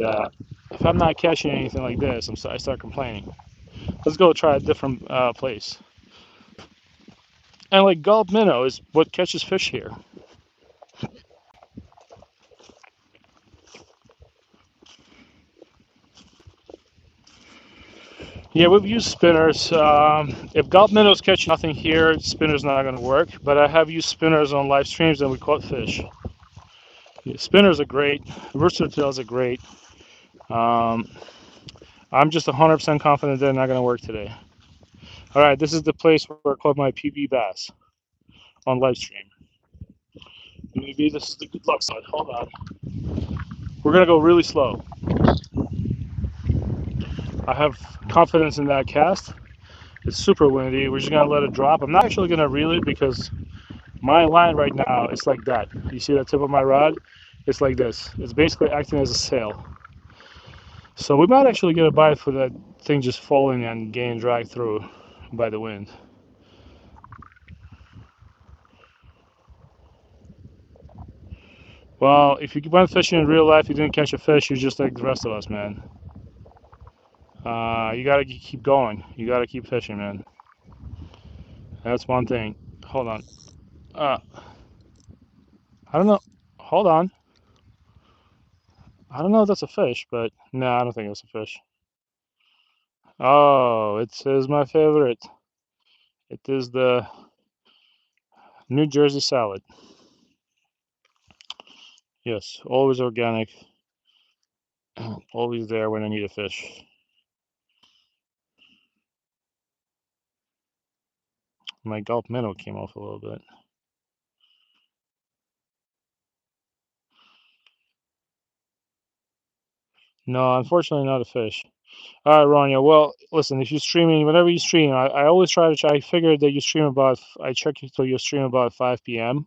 if I'm not catching anything like this, I start complaining. Let's go try a different place. And like Gulp minnow is what catches fish here. Yeah, we've used spinners. If Gulp minnows catch nothing here, spinner's not going to work. But I have used spinners on live streams and we caught fish. Yeah, spinners are great. Rooster tails are great. Um, I'm just 100% confident they're not going to work today. All right, this is the place where I caught my PB bass on live stream. Maybe this is the good luck side. Hold on. We're going to go really slow. I have confidence in that cast. It's super windy. We're just going to let it drop. I'm not actually going to reel it because my line right now is like that. You see that tip of my rod? It's like this. It's basically acting as a sail. So we might actually get a bite for that thing just falling and getting dragged through by the wind. Well, if you went fishing in real life, you didn't catch a fish, you're just like the rest of us, man. You gotta keep going. You gotta keep fishing, man. That's one thing. Hold on. Uh, I don't know. Hold on. I don't know if that's a fish, but no, I don't think it's a fish. Oh, it says my favorite. It is the New Jersey salad. Yes, always organic. Always there when I need a fish. My Gulp minnow came off a little bit. No, unfortunately not a fish. All right, Ronya. Well, listen, if you're streaming, whenever you stream, I always try to check. I figured that you stream about, I check you till you stream about 5 p.m.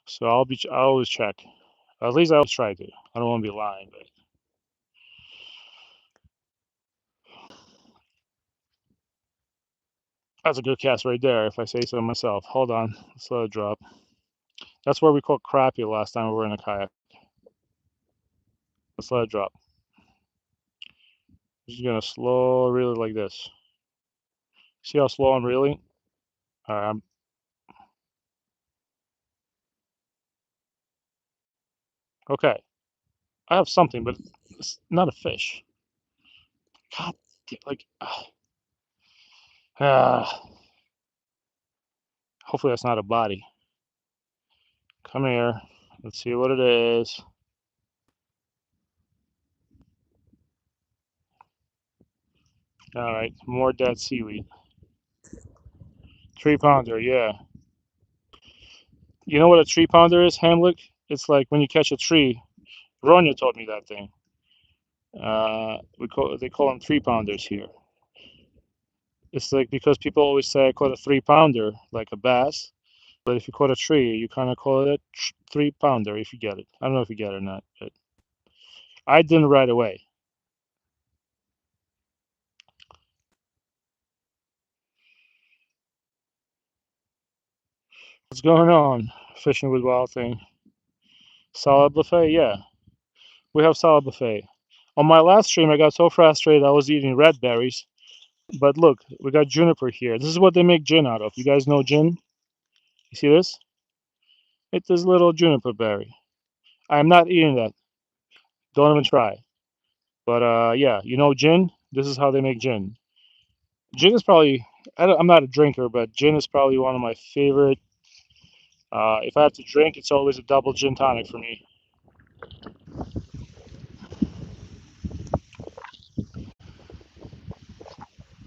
So I always check. At least I always try to. I don't want to be lying, but that's a good cast right there, if I say so myself. Hold on. Let's let it drop. That's where we caught crappie last time we were in a kayak. Let's let it drop. Just gonna slow reel it like this. See how slow I'm reeling? All right, okay. I have something, but it's not a fish. God, like, hopefully that's not a body. Come here. Let's see what it is. All right, more dead seaweed. 3 pounder, yeah. You know what a 3 pounder is, Hamlet? It's like when you catch a tree. Ronya taught me that thing. They call them 3 pounders here. It's like because people always say I caught a 3 pounder, like a bass. But if you caught a tree, you kind of call it a 3 pounder if you get it. I don't know if you get it or not, but I didn't right away. What's going on? Fishing with Wild Thing. Salad buffet? Yeah, we have salad buffet. On my last stream, I got so frustrated I was eating red berries. But look, we got juniper here. This is what they make gin out of. You guys know gin? You see this? It is little juniper berry. I am not eating that. Don't even try. But yeah, you know gin? This is how they make gin. Gin is probably, I'm not a drinker, but gin is probably one of my favorite. If I have to drink, it's always a double gin tonic for me.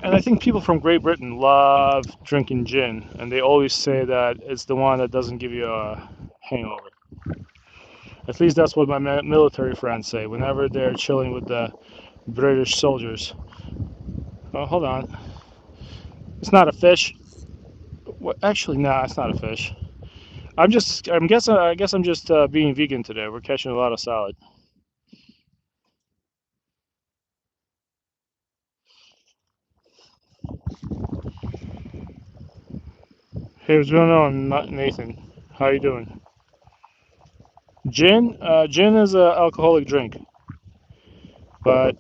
And I think people from Great Britain love drinking gin, and they always say that it's the one that doesn't give you a hangover. At least that's what my military friends say whenever they're chilling with the British soldiers. Oh, hold on. It's not a fish. What? Actually, nah, it's not a fish. I guess I'm just being vegan today. We're catching a lot of salad. Hey, what's going on, Nathan? How you doing? Gin? Gin is an alcoholic drink, but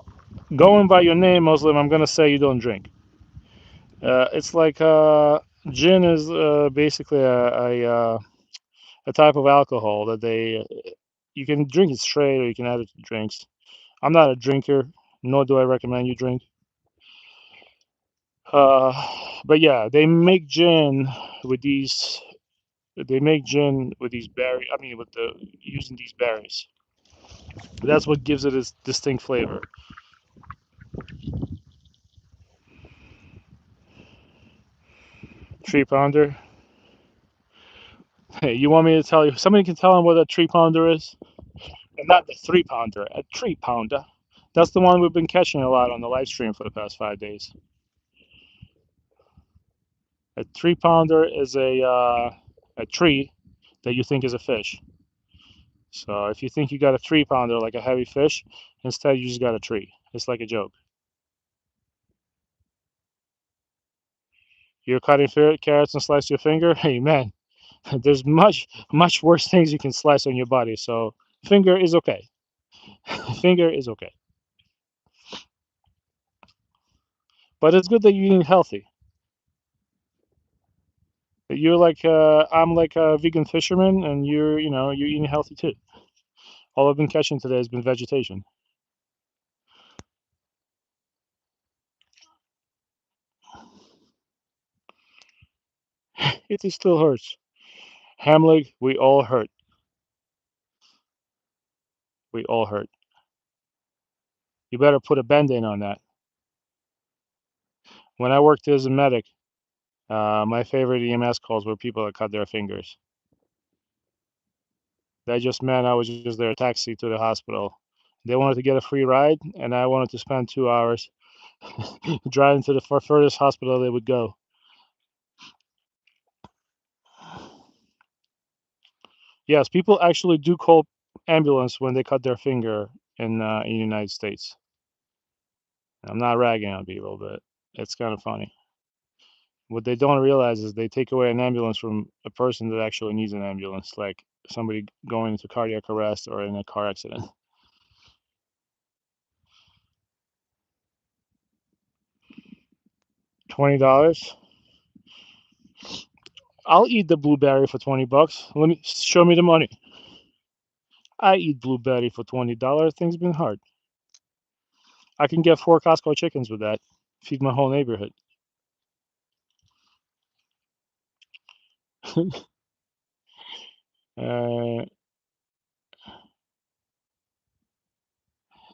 Going by your name, Muslim, I'm gonna say you don't drink. It's like gin is basically a type of alcohol that they you can drink it straight or you can add it to drinks. I'm not a drinker, nor do I recommend you drink. Uh, but yeah, with these. They make gin with these berry. I mean, with the using these berries. That's what gives it its distinct flavor. 3 pounder. Hey, you want me to tell you? Somebody can tell him what a 3 pounder is, and not the 3 pounder. A 3 pounder. That's the one we've been catching a lot on the live stream for the past 5 days. A 3 pounder is a tree that you think is a fish. So if you think you got a 3 pounder, like a heavy fish, instead you just got a tree. It's like a joke. You're cutting carrots and slice your finger. Hey man, there's much worse things you can slice on your body. So finger is okay. Finger is okay. But it's good that you're eating healthy. You're like I'm like a vegan fisherman, and you're eating healthy too. All I've been catching today has been vegetation. It still hurts. Ham leg, we all hurt. We all hurt. You better put a band-aid on that. When I worked as a medic, my favorite EMS calls were people that cut their fingers. That just meant I was just their taxi to the hospital. They wanted to get a free ride, and I wanted to spend 2 hours driving to the furthest hospital they would go. Yes, people actually do call ambulance when they cut their finger in the United States. I'm not ragging on people, but it's kind of funny. What they don't realize is they take away an ambulance from a person that actually needs an ambulance, like somebody going into cardiac arrest or in a car accident. $20. I'll eat the blueberry for 20 bucks. Let me show me the money. I eat blueberry for $20. Things been hard. I can get 4 Costco chickens with that. Feed my whole neighborhood. uh,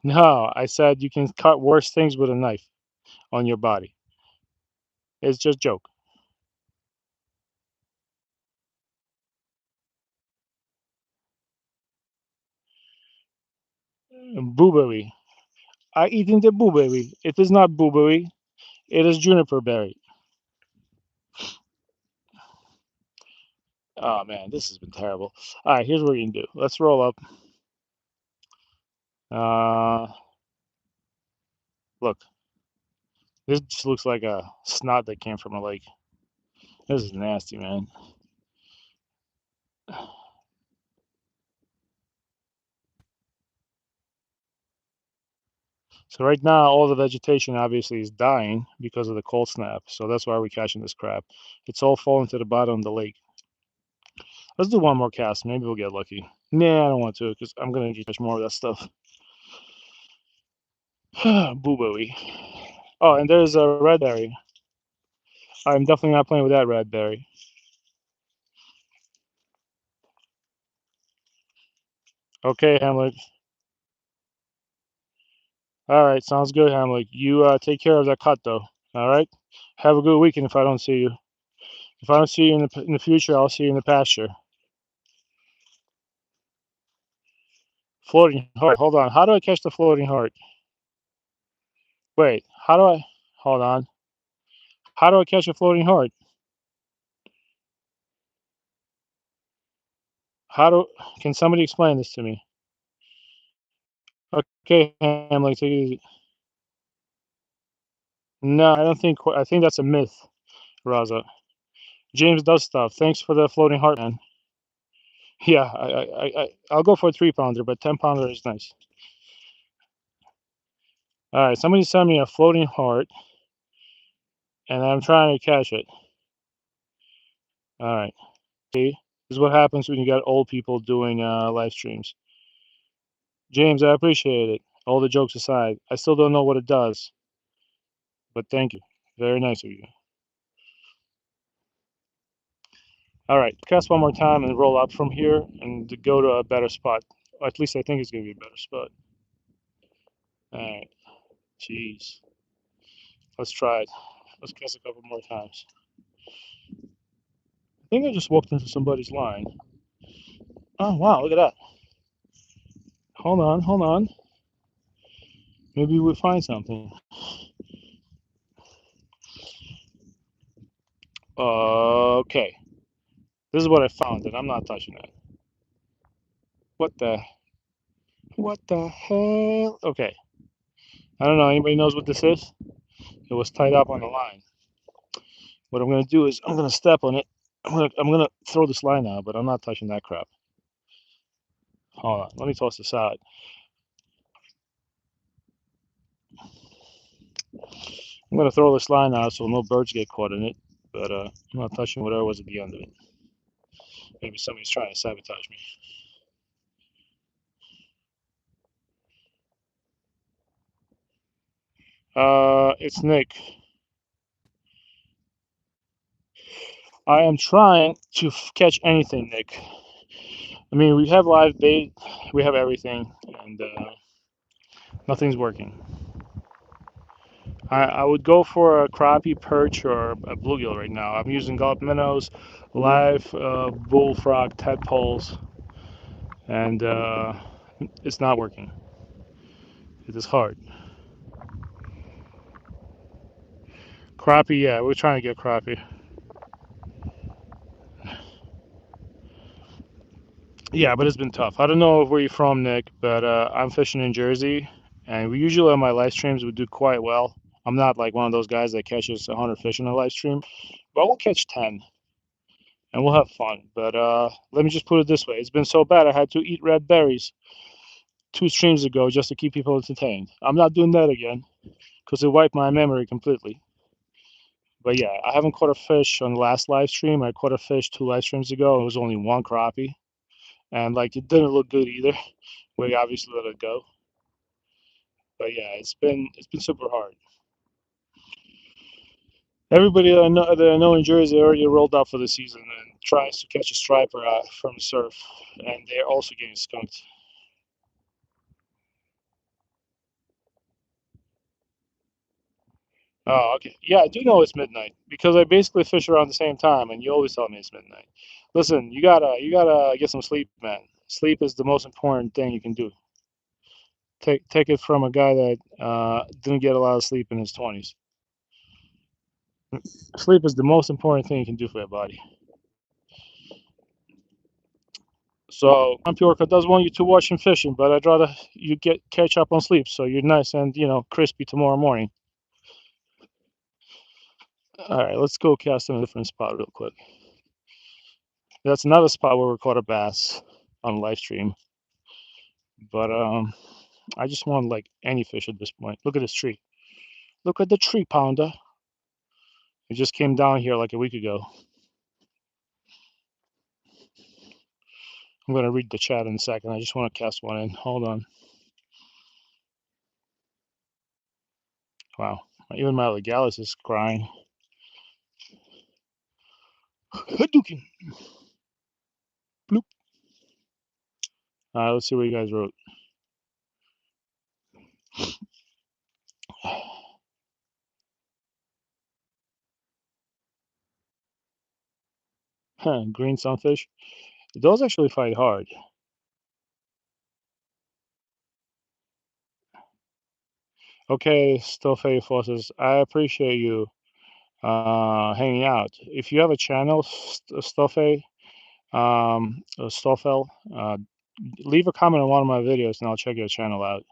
no, I said you can cut worse things with a knife on your body. It's just joke. Blueberry. I eating the blueberry. It is not blueberry. It is juniper berry. Oh man, this has been terrible. All right, here's what you can do. Let's roll up. Uh, look, this just looks like a snot that came from a lake. This is nasty, man. So right now, all the vegetation obviously is dying because of the cold snap. So that's why we're catching this crap. It's all falling to the bottom of the lake. Let's do one more cast. Maybe we'll get lucky. Nah, I don't want to because I'm gonna catch more of that stuff. Boo-booey. Oh, and there's a red berry. I'm definitely not playing with that red berry. Okay, Hamlet. All right, sounds good, Hamlet. You take care of that cut, though. All right. Have a good weekend. If I don't see you, if I don't see you in the future, I'll see you in the pasture. Floating heart. Hold on. How do I catch the floating heart? Wait. How do I? Hold on. How do I catch a floating heart? How do? Can somebody explain this to me? Okay, Hamlet, take it easy. No, I don't think. I think that's a myth, Raza. James does stuff. Thanks for the floating heart, man. Yeah, I'll go for a 3 pounder, but 10 pounder is nice. All right, somebody sent me a floating heart, and I'm trying to catch it. All right. See, this is what happens when you got old people doing live streams. James, I appreciate it. All the jokes aside, I still don't know what it does, but thank you. Very nice of you. All right, cast one more time and roll up from here and to go to a better spot. Or at least I think it's going to be a better spot. All right, jeez. Let's try it. Let's cast a couple more times. I think I just walked into somebody's line. Oh, wow, look at that. Hold on, hold on. Maybe we'll find something. Okay. This is what I found, and I'm not touching it. What the? What the hell? Okay. I don't know. Anybody knows what this is? It was tied up on the line. What I'm gonna do is I'm gonna step on it. I'm gonna throw this line out, but I'm not touching that crap. Hold on. Let me toss this out. I'm gonna throw this line out so no birds get caught in it. But I'm not touching whatever was at the end of it. Maybe somebody's trying to sabotage me. It's Nick. I am trying to catch anything, Nick. I mean, we have live bait, we have everything, and nothing's working. I would go for a crappie, perch, or a bluegill right now. I'm using gulp minnows, live bullfrog tadpoles, and it's not working. It is hard. Crappie, yeah, we're trying to get crappie. Yeah, but it's been tough. I don't know where you're from, Nick, but I'm fishing in Jersey, and we usually on my live streams would do quite well. I'm not like one of those guys that catches 100 fish in a live stream, but we'll catch 10, and we'll have fun. But let me just put it this way: it's been so bad I had to eat red berries 2 streams ago just to keep people entertained. I'm not doing that again because it wiped my memory completely. But yeah, I haven't caught a fish on the last live stream. I caught a fish 2 live streams ago. It was only one crappie, and like it didn't look good either. We obviously let it go. But yeah, it's been super hard. Everybody that I know in Jersey already rolled out for the season and tries to catch a striper from surf, and they're also getting skunked. Oh, okay. Yeah, I do know it's midnight because I basically fish around the same time, and you always tell me it's midnight. Listen, you gotta get some sleep, man. Sleep is the most important thing you can do. Take it from a guy that didn't get a lot of sleep in his 20s. Sleep is the most important thing you can do for your body. So Purica does want you to watch him fishing, but I'd rather you get catch up on sleep so you're nice and crispy tomorrow morning. All right, let's go cast in a different spot real quick. That's another spot where we caught a bass on live stream, but I just want like any fish at this point. Look at this tree. Look at the tree pounder. It just came down here like a week ago. I'm gonna read the chat in a second. I just want to cast one in. Hold on. Wow. Even my legalis is crying. Hadouken. Bloop. Let's see what you guys wrote. Huh, green sunfish. Those actually fight hard. Okay, Stofe Forces, I appreciate you hanging out. If you have a channel, Stofe, Stoffel, leave a comment on one of my videos and I'll check your channel out.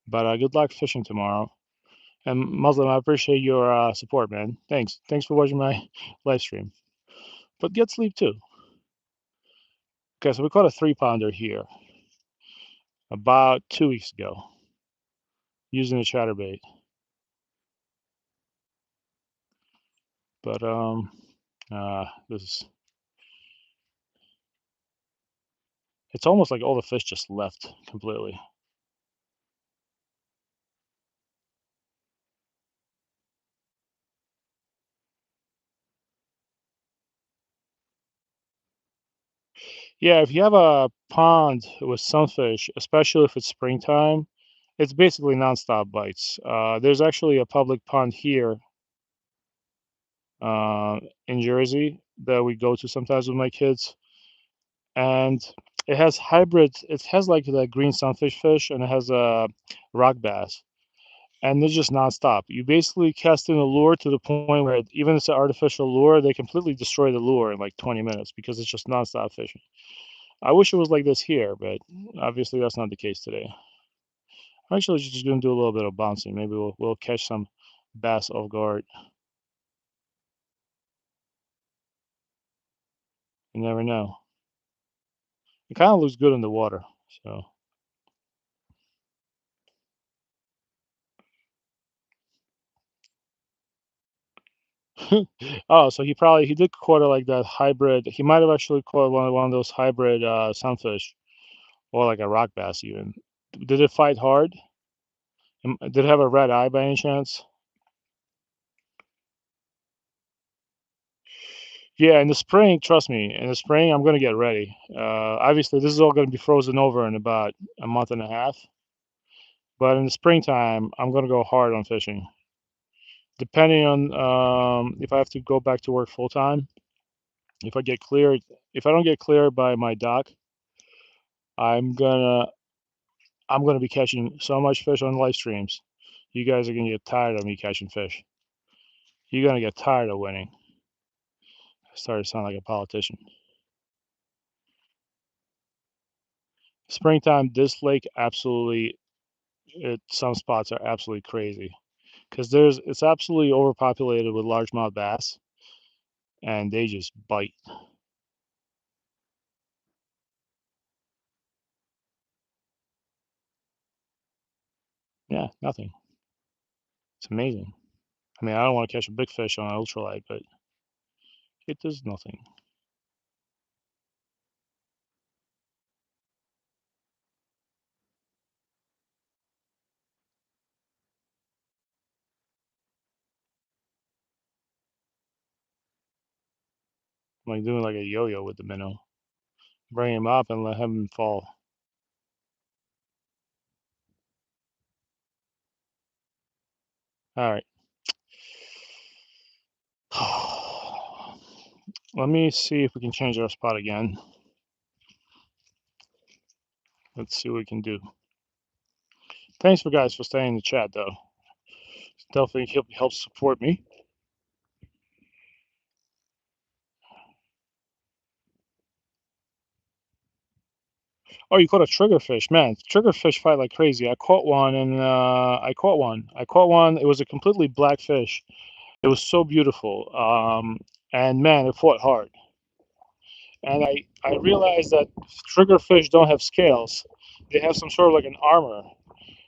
But good luck fishing tomorrow. And Muslim, I appreciate your support, man. Thanks. Thanks for watching my live stream. But get sleep too. Okay, so we caught a 3-pounder here about 2 weeks ago. using a chatterbait. But this is, it's almost like all the fish just left completely. Yeah, if you have a pond with sunfish, especially if it's springtime, it's basically nonstop bites. There's actually a public pond here uh, in Jersey that we go to sometimes with my kids, and it has hybrids. It has like the green sunfish fish, and it has a rock bass, and they're just nonstop. You basically cast in a lure to the point where even if it's an artificial lure, they completely destroy the lure in like 20 minutes because it's just nonstop fishing. I wish it was like this here, but obviously that's not the case today. I'm actually just gonna do a little bit of bouncing. Maybe we'll catch some bass off guard. You never know. It kind of looks good in the water. So, oh, so he did caught it like that hybrid. He might have actually caught one of those hybrid sunfish or like a rock bass even. Did it fight hard? Did it have a red eye by any chance? Yeah, in the spring, trust me, in the spring I'm gonna get ready. Obviously this is all gonna be frozen over in about a month and a half. But in the springtime, I'm gonna go hard on fishing. Depending on if I have to go back to work full time, if I get cleared, if I don't get cleared by my doc, I'm gonna I'm gonna be catching so much fish on live streams. You guys are gonna get tired of me catching fish. You're gonna get tired of winning. I started to sound like a politician. Springtime, this lake absolutely, some spots are absolutely crazy because it's absolutely overpopulated with largemouth bass, and they just bite. Yeah, nothing. It's amazing. I mean, I don't want to catch a big fish on an ultralight, but it does nothing. I'm like doing like a yo-yo with the minnow. Bring him up and let him fall. All right. Let me see if we can change our spot again. Let's see what we can do. Thanks for guys for staying in the chat though. Definitely helps support me. Oh, you caught a triggerfish, man! Triggerfish fight like crazy. I caught one, and I caught one. I caught one. It was a completely black fish. It was so beautiful. And man, it fought hard. And I realized that triggerfish don't have scales. They have some sort of like an armor.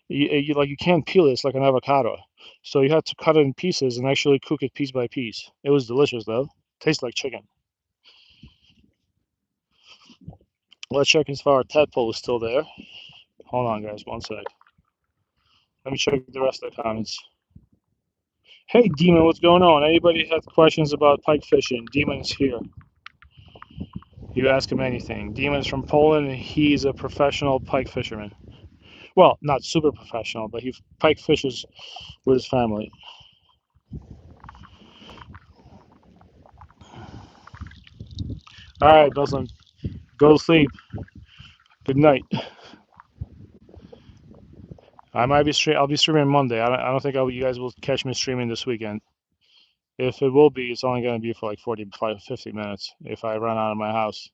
You can't peel it. It's like an avocado. So you had to cut it in pieces and actually cook it piece by piece. It was delicious though. Tastes like chicken. Let's check if our tadpole is still there. Hold on, guys. One sec. Let me check the rest of the comments. Hey, Demon, what's going on? Anybody have questions about pike fishing? Demon is here. You ask him anything. Demon is from Poland, and he's a professional pike fisherman. Well, not super professional, but he pike fishes with his family. All right, Belson, go to sleep. Good night. I'll be streaming Monday. I don't think you guys will catch me streaming this weekend. If it will be, it's only going to be for like 45, 50 minutes if I run out of my house.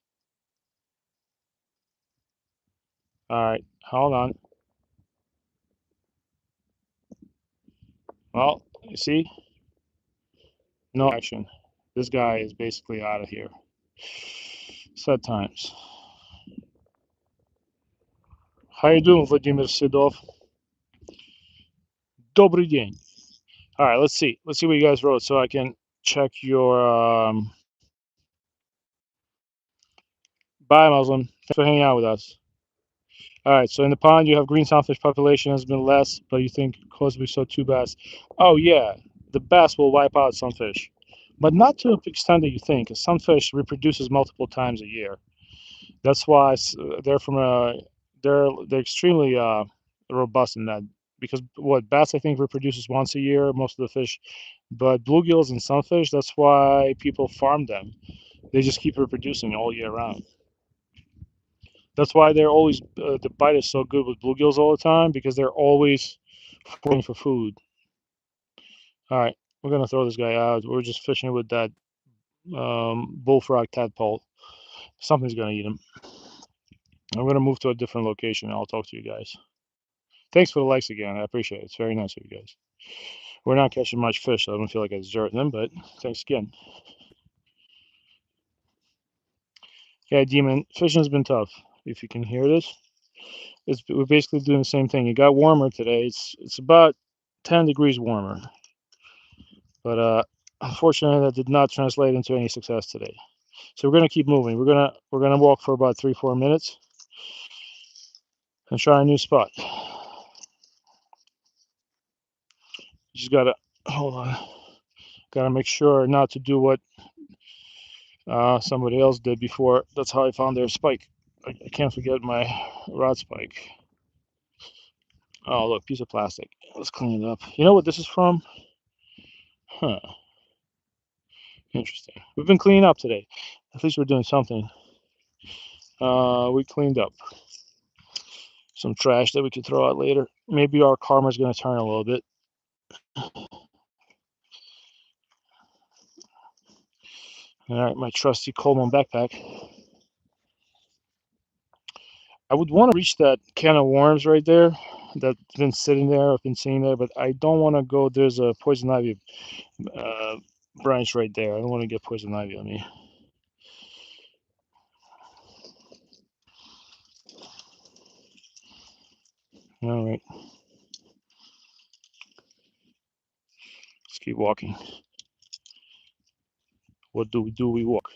All right, hold on. Well, you see, no action. This guy is basically out of here. Sad times. How you doing, Vladimir Sidov? Dobry dzień. All right, let's see. Let's see what you guys wrote so I can check your. Bye, Muslim. Thanks for hanging out with us. All right, so in the pond, you have green sunfish population has been less, but you think close to so two bass. Oh, yeah, the bass will wipe out sunfish, but not to the extent that you think. A sunfish reproduces multiple times a year. That's why they're from a they're extremely robust in that because what bass I think reproduces once a year most of the fish, but bluegills and sunfish that's why people farm them. They just keep reproducing all year round. That's why they're always the bite is so good with bluegills all the time because they're always foraging for food. All right, we're gonna throw this guy out. We're just fishing with that bullfrog tadpole. Something's gonna eat him. I'm gonna move to a different location. I'll talk to you guys. Thanks for the likes again. I appreciate it. It's very nice of you guys. We're not catching much fish, so I don't feel like I deserve them, but thanks again. Yeah, Demon, fishing's been tough. If you can hear this, we're basically doing the same thing. It got warmer today. It's about 10 degrees warmer, but unfortunately, that did not translate into any success today. So we're gonna keep moving. We're gonna walk for about 3-4 minutes and try a new spot. Just gotta hold on. Gotta make sure not to do what somebody else did before. That's how I found their spike. I can't forget my rod spike. Oh, look, piece of plastic. Let's clean it up. You know what this is from? Huh. Interesting. We've been cleaning up today. At least we're doing something. We cleaned up some trash that we could throw out later. Maybe our karma's going to turn a little bit. All right, my trusty Coleman backpack. I would want to reach that can of worms right there that's been sitting there. I've been seeing there, but I don't want to go. There's a poison ivy uh, branch right there. I don't want to get poison ivy on me. All right, let's keep walking. What do we do? We walk.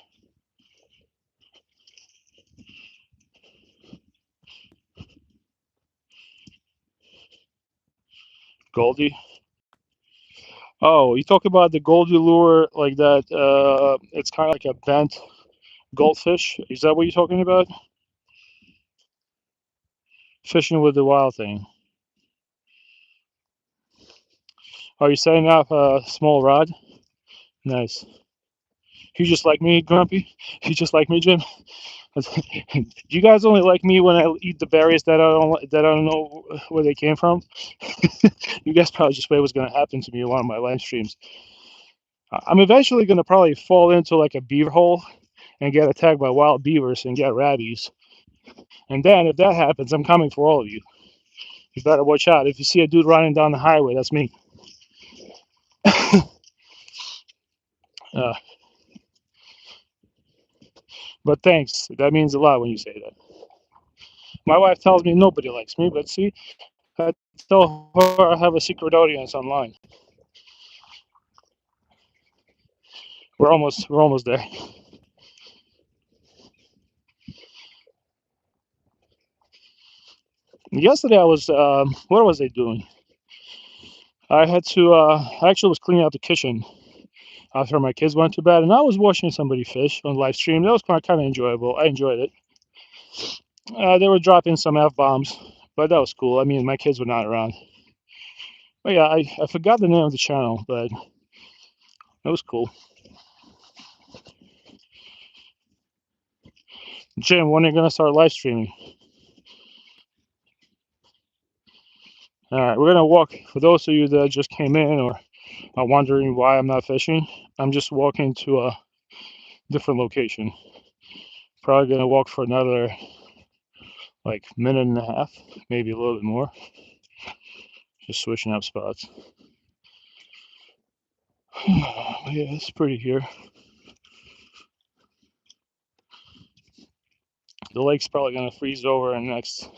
Goldie. Oh, you talk about the Goldie lure like that? It's kind of like a bent goldfish. Is that what you're talking about? Fishing with the wild thing. Are you setting up a small rod? Nice. You just like me, Grumpy? You just like me, Jim? You guys only like me when I eat the berries that I don't know where they came from. You guys probably just wait what's gonna happen to me in one of my live streams. I'm eventually gonna probably fall into like a beaver hole and get attacked by wild beavers and get rabies. And then if that happens, I'm coming for all of you. You better watch out. If you see a dude running down the highway, that's me. Uh, but thanks. That means a lot when you say that. My wife tells me nobody likes me, but see, I tell her I have a secret audience online. We're almost there. Yesterday I was what was I doing? I had to I actually was cleaning out the kitchen after my kids went to bed, and I was watching somebody fish on live stream. That was kind of enjoyable. I enjoyed it. They were dropping some f bombs, but that was cool. I mean, my kids were not around. But yeah, I forgot the name of the channel, but it was cool. Jim, when are you gonna start live streaming? All right, we're gonna walk. For those of you that just came in or are wondering why I'm not fishing, I'm just walking to a different location. Probably gonna walk for another like minute and a half, maybe a little bit more. Just switching up spots. Yeah, it's pretty here. The lake's probably gonna freeze over in the next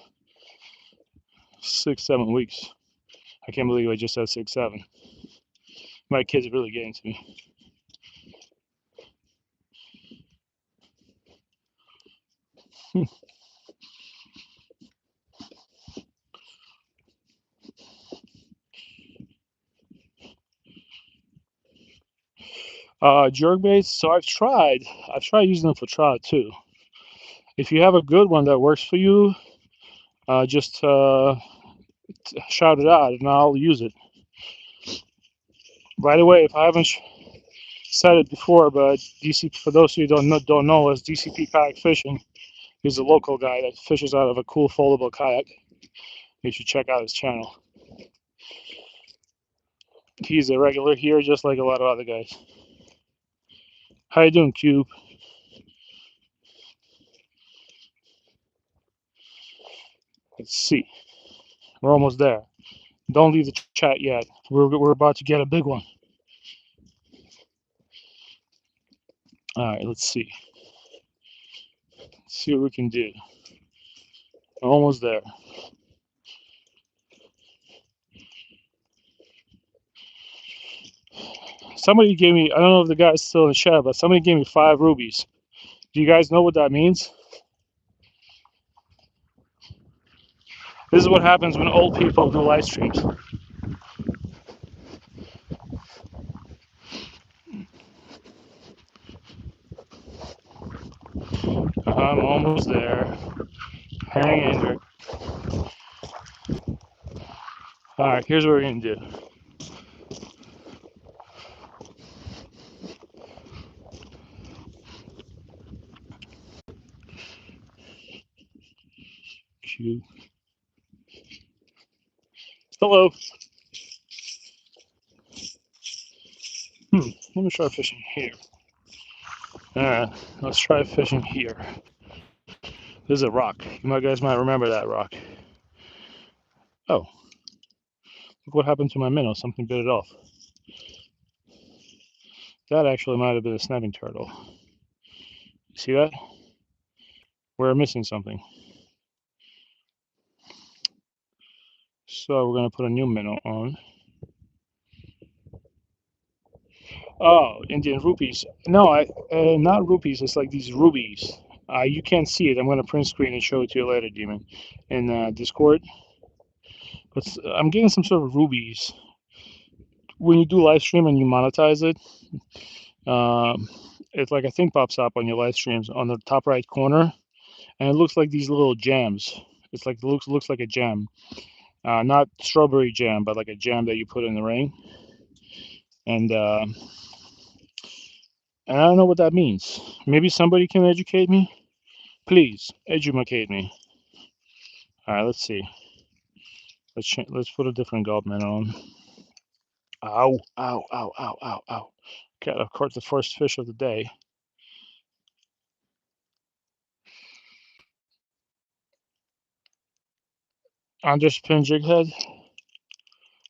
6-7 weeks. I can't believe I just said 6'7". My kids are really getting to me. Jerk baits. So I've tried using them for trout too. If you have a good one that works for you, just shout it out and I'll use it. By the way, if I haven't said it before, but DC, for those of you who don't know us, DCP Kayak Fishing is a local guy that fishes out of a cool foldable kayak. You should check out his channel. He's a regular here, just like a lot of other guys. How you doing, Cube? Let's see. We're almost there. Don't leave the chat yet. We're about to get a big one. All right, let's see. Let's see what we can do. Almost there. Somebody gave me, I don't know if the guy's still in the chat, but somebody gave me 5 rubies. Do you guys know what that means? This is what happens when old people do live streams. I'm almost there. Hang in there. All right, here's what we're going to do. Q. Hello. Let me try fishing here. All right, let's try fishing here. This is a rock. You guys might remember that rock. Oh, look what happened to my minnow. Something bit it off. That actually might have been a snapping turtle. You see that? We're missing something. So we're going to put a new minnow on. Oh, Indian rupees. No, not rupees. It's like these rubies. You can't see it. I'm going to print screen and show it to you later, Demon, in Discord. But I'm getting some sort of rubies. When you do live stream and you monetize it, it's like a thing pops up on your live streams on the top right corner, and it looks like these little jams. It's like looks like a jam, not strawberry jam, but like a jam that you put in the ring. And I don't know what that means. Maybe somebody can educate me. Please educate me. All right, let's see. Let's put a different Goldman on. Ow! Ow! Ow! Ow! Ow! Ow! Okay, of course, the first fish of the day. Underspin jig head.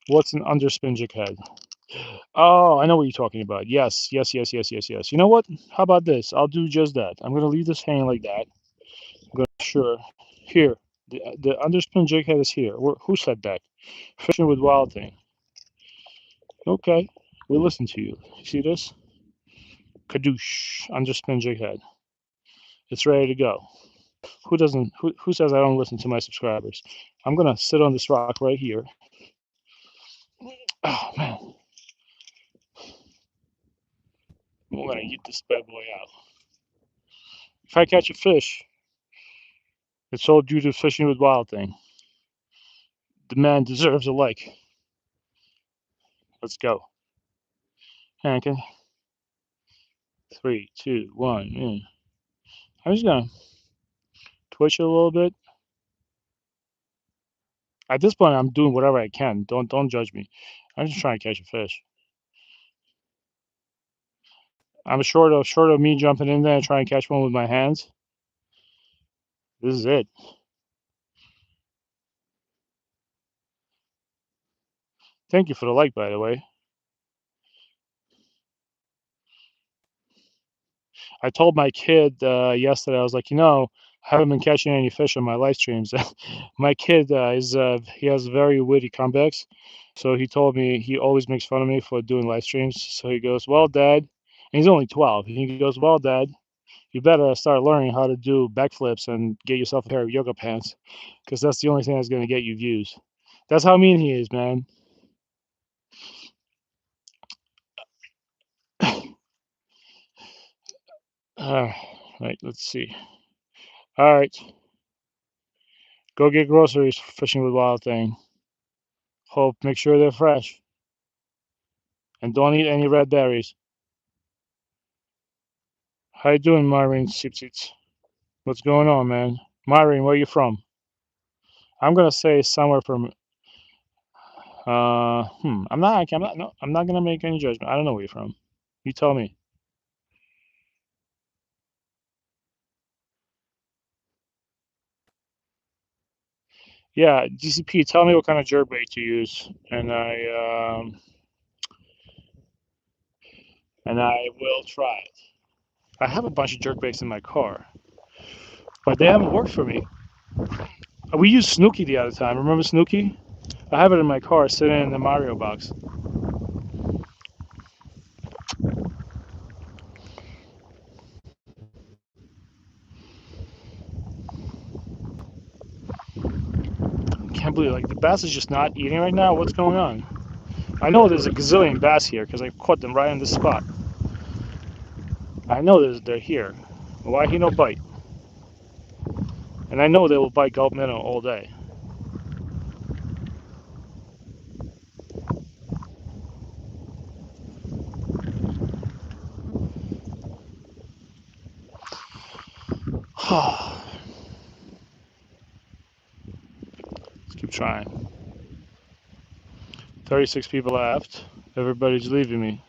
What's an underspin jig head? Oh, I know what you're talking about. Yes, yes, yes, yes, yes, yes. You know what? How about this? I'll do just that. I'm gonna leave this hanging like that. I'm gonna sure. Here, the underspin jig head is here. Who said that? Fishing with Wild Thing. Okay, we listen to you. See this? Kadoosh, underspin jig head. It's ready to go. Who doesn't? Who says I don't listen to my subscribers? I'm gonna sit on this rock right here. Oh man, I'm gonna eat this bad boy out. If I catch a fish, it's all due to Fishing with Wild Thing. The man deserves a like. Let's go. Hankin. 3, 2, 1. I'm just gonna twitch it a little bit. At this point, I'm doing whatever I can. Don't judge me. I'm just trying to catch a fish. I'm short of me jumping in there and trying to catch one with my hands. This is it. Thank you for the like, by the way. I told my kid yesterday, I was like, haven't been catching any fish on my live streams. My kid he has very witty comebacks, so he told me he always makes fun of me for doing live streams. So he goes, "Well, Dad," and he's only 12. He goes, "Well, Dad, you better start learning how to do backflips and get yourself a pair of yoga pants, because that's the only thing that's gonna get you views." That's how mean he is, man. Uh, right, let's see. All right, go get groceries. Fishing with Wild Thing. Hope make sure they're fresh and don't eat any red berries. How you doing, Maureen Sipsits? What's going on, man? Maureen, where you from? I'm gonna say somewhere from. I'm not gonna make any judgment. I don't know where you're from. You tell me. Yeah, DCP. Tell me what kind of jerkbait you use, and I will try it. I have a bunch of jerkbaits in my car, but they haven't worked for me. We used Snooky the other time. Remember Snooky? I have it in my car, sitting in the Mario box. Can't believe like the bass is just not eating right now. What's going on? I know there's a gazillion bass here because I caught them right on this spot. I know they're here. Why he no bite? And I know they will bite gulp minnow all day. Let's keep trying. 36 people left. Everybody's leaving me.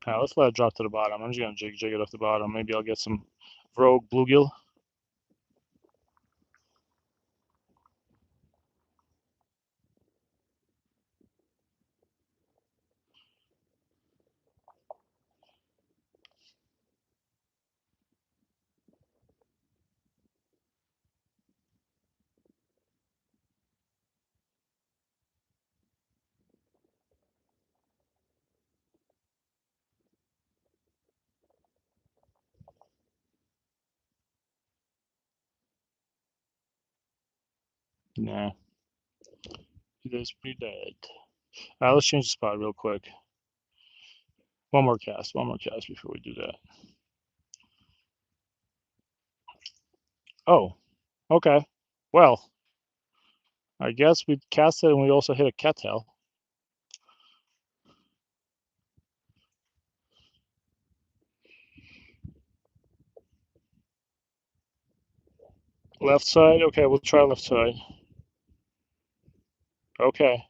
Now let's let it drop to the bottom. I'm just gonna jig it off the bottom. Maybe I'll get some rogue bluegill. Nah, it is pretty dead. Alright, let's change the spot real quick. One more cast before we do that. Oh, okay. Well, I guess we cast it and we also hit a cattail. Left side? Okay, we'll try left side. Okay.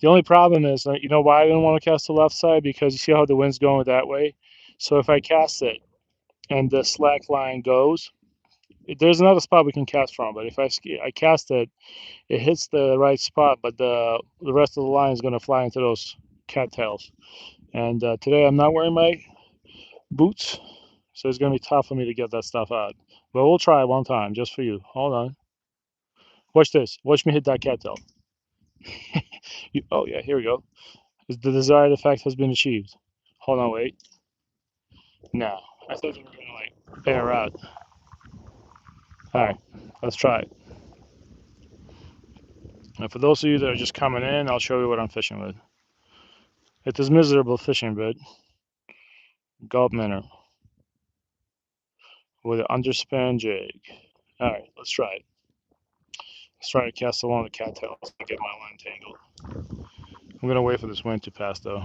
The only problem is, you know why I didn't want to cast the left side? Because you see how the wind's going that way? So if I cast it and the slack line goes, there's another spot we can cast from, but if I cast it, it hits the right spot, but the rest of the line is going to fly into those cattails. And today I'm not wearing my boots, so it's going to be tough for me to get that stuff out. But we'll try one time just for you. Hold on. Watch this. Watch me hit that cattail. Oh, yeah, here we go. The desired effect has been achieved. Hold on, wait. No, I thought we were going to like air out. All right, let's try it. And for those of you that are just coming in, I'll show you what I'm fishing with. It's this miserable fishing bit, gulp minnow, with an underspan jig. All right, let's try it. Let's try to cast along the cattails and get my line tangled. I'm gonna wait for this wind to pass though.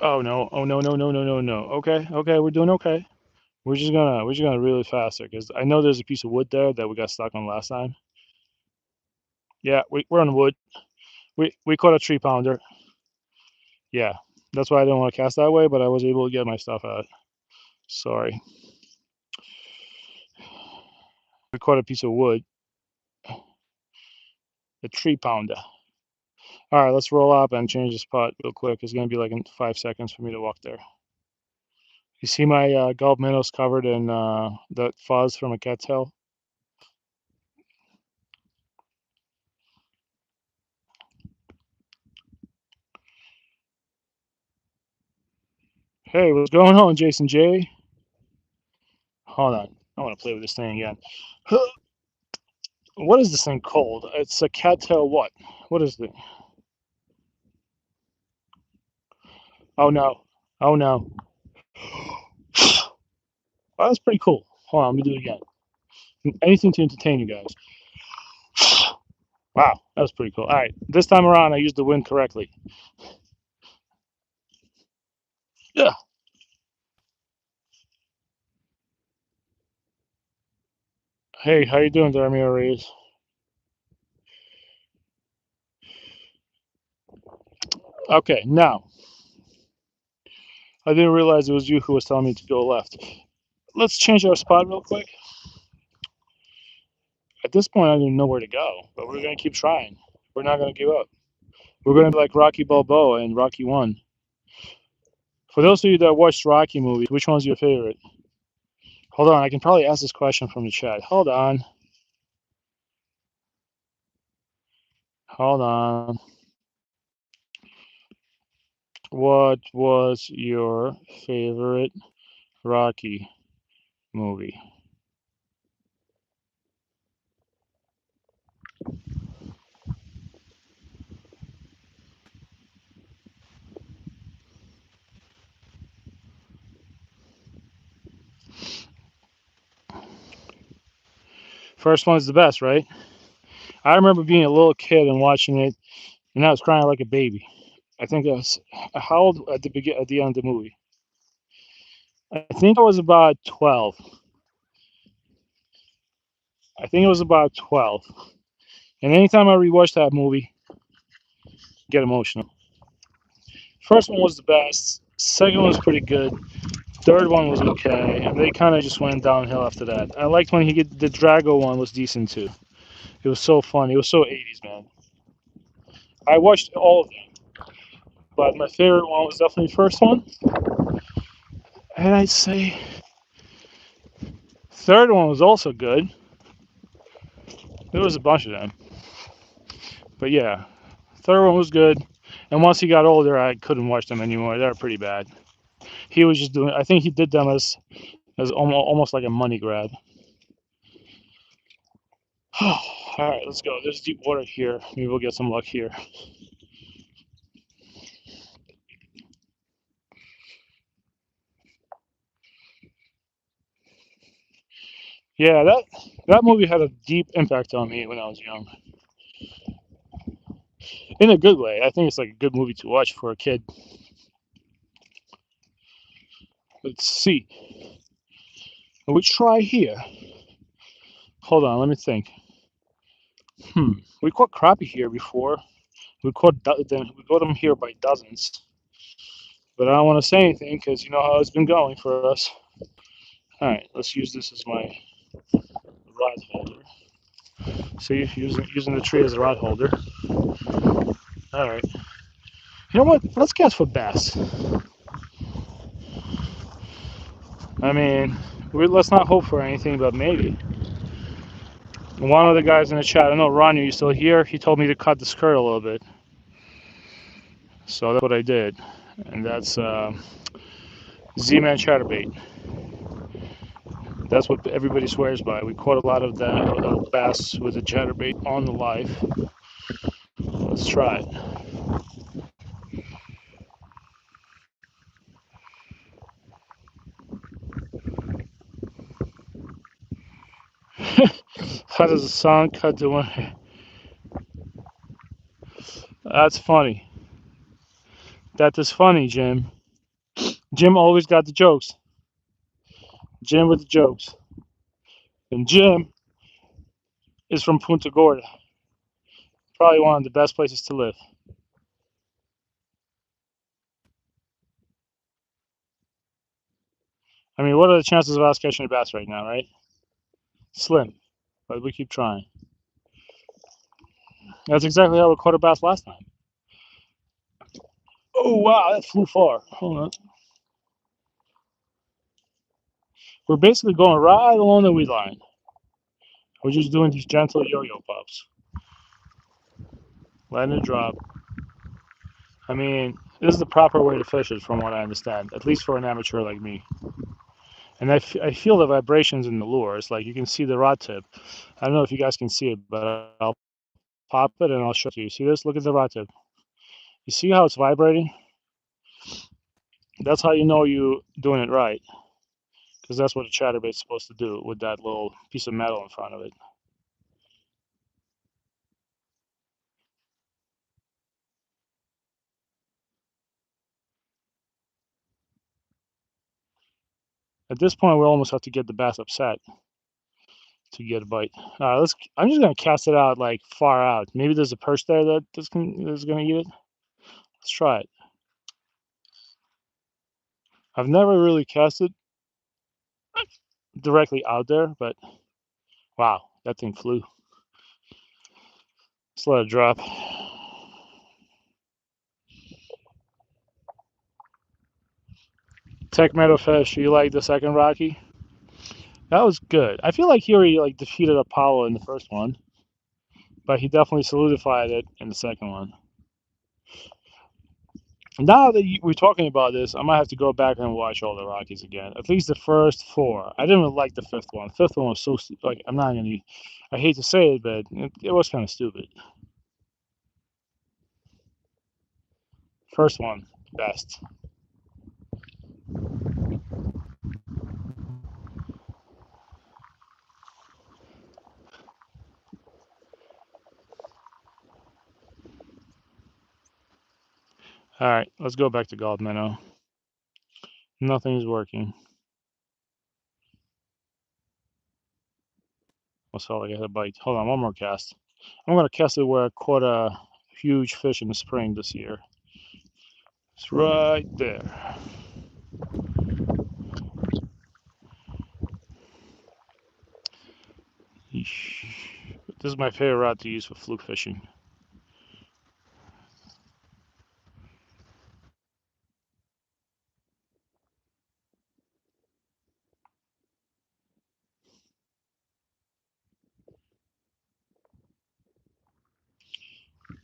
Oh no! Oh no! No! No! No! No! No! Okay, okay, we're doing okay. We're just gonna really faster because I know there's a piece of wood there that we got stuck on last time. Yeah, we're on wood. We caught a 3 pounder. Yeah, that's why I didn't want to cast that way, but I was able to get my stuff out. Sorry. We caught a piece of wood, a tree pounder. All right, let's roll up and change the spot real quick. It's gonna be like in 5 seconds for me to walk there. You see my gulp minnows covered in that fuzz from a cattail? Hey, what's going on, Jason J? Hold on, I want to play with this thing again. What is this thing called? It's a cattail what? What is it? Oh no. Oh no. Well, that's pretty cool. Hold on, let me do it again. Anything to entertain you guys. Wow, that was pretty cool. All right, this time around, I used the wind correctly. Yeah. Hey, how you doing, Darmio Reyes? Okay, now I didn't realize it was you who was telling me to go left. Let's change our spot real quick. At this point, I don't even know where to go, but we're gonna keep trying. We're not gonna give up. We're gonna be like Rocky Balboa and Rocky One. For those of you that watched Rocky movies, which one's your favorite? Hold on, I can probably ask this question from the chat. Hold on. Hold on. What was your favorite Rocky movie? First one's the best, right? I remember being a little kid and watching it, and I was crying like a baby. I think I was how old at the end of the movie? I think I was about 12. I think it was about 12. And anytime I rewatch that movie, I get emotional. First one was the best. Second one was pretty good. Third one was okay, and they kind of just went downhill after that. I liked when he get the Drago one was decent too. It was so fun. It was so 80s, man. I watched all of them, but my favorite one was definitely the first one. And I'd say third one was also good. There was a bunch of them, but yeah, third one was good. And once he got older, I couldn't watch them anymore. They were pretty bad. He was just doing. I think he did them as almost like a money grab. All right, let's go. There's deep water here. Maybe we'll get some luck here. Yeah, that movie had a deep impact on me when I was young. In a good way. I think it's like a good movie to watch for a kid. Let's see. We try here. Hold on, let me think. We caught crappie here before. We caught them here by dozens. But I don't want to say anything because you know how it's been going for us. All right, let's use this as my rod holder. See, using the tree as a rod holder. All right. You know what? Let's guess for bass. I mean, let's not hope for anything, but maybe. One of the guys in the chat, I know Ron, are you still here? He told me to cut the skirt a little bit. So that's what I did. And that's Z-Man chatterbait. That's what everybody swears by. We caught a lot of that bass with the chatterbait on the live. Let's try it. How does the song cut the one? That's funny. That is funny, Jim. Jim always got the jokes. Jim with the jokes. And Jim is from Punta Gorda. Probably one of the best places to live. I mean, what are the chances of us catching a bass right now, right? Slim. but we keep trying. That's exactly how we caught a bass last time. Oh wow, that flew far. Hold on. We're basically going right along the weed line. We're just doing these gentle yo-yo pops, letting it drop. I mean, this is the proper way to fish it, from what I understand, at least for an amateur like me. And I feel the vibrations in the lure. It's like you can see the rod tip. I don't know if you guys can see it, but I'll pop it and I'll show it to you. See this? Look at the rod tip. You see how it's vibrating? That's how you know you're doing it right, because that's what a chatterbait's supposed to do with that little piece of metal in front of it. At this point, we almost have to get the bass upset to get a bite. Let's. I'm just gonna cast it out like far out. Maybe there's a perch there that's gonna eat it. Let's try it. I've never really cast it directly out there, but wow, that thing flew. Let's let it drop. Tech Meadow Fish, you like the second Rocky? That was good. I feel like he already like defeated Apollo in the first one, but he definitely solidified it in the second one. Now that we're talking about this, I might have to go back and watch all the Rockies again. At least the first four. I didn't really like the fifth one. Fifth one was so like I'm not gonna. I hate to say it, but it was kind of stupid. First one, best. All right, let's go back to Golf Minnow. Nothing's working. I felt like I had a bite. Hold on, one more cast. I'm gonna cast it where I caught a huge fish in the spring this year. It's right there. Eesh. This is my favorite rod to use for fluke fishing.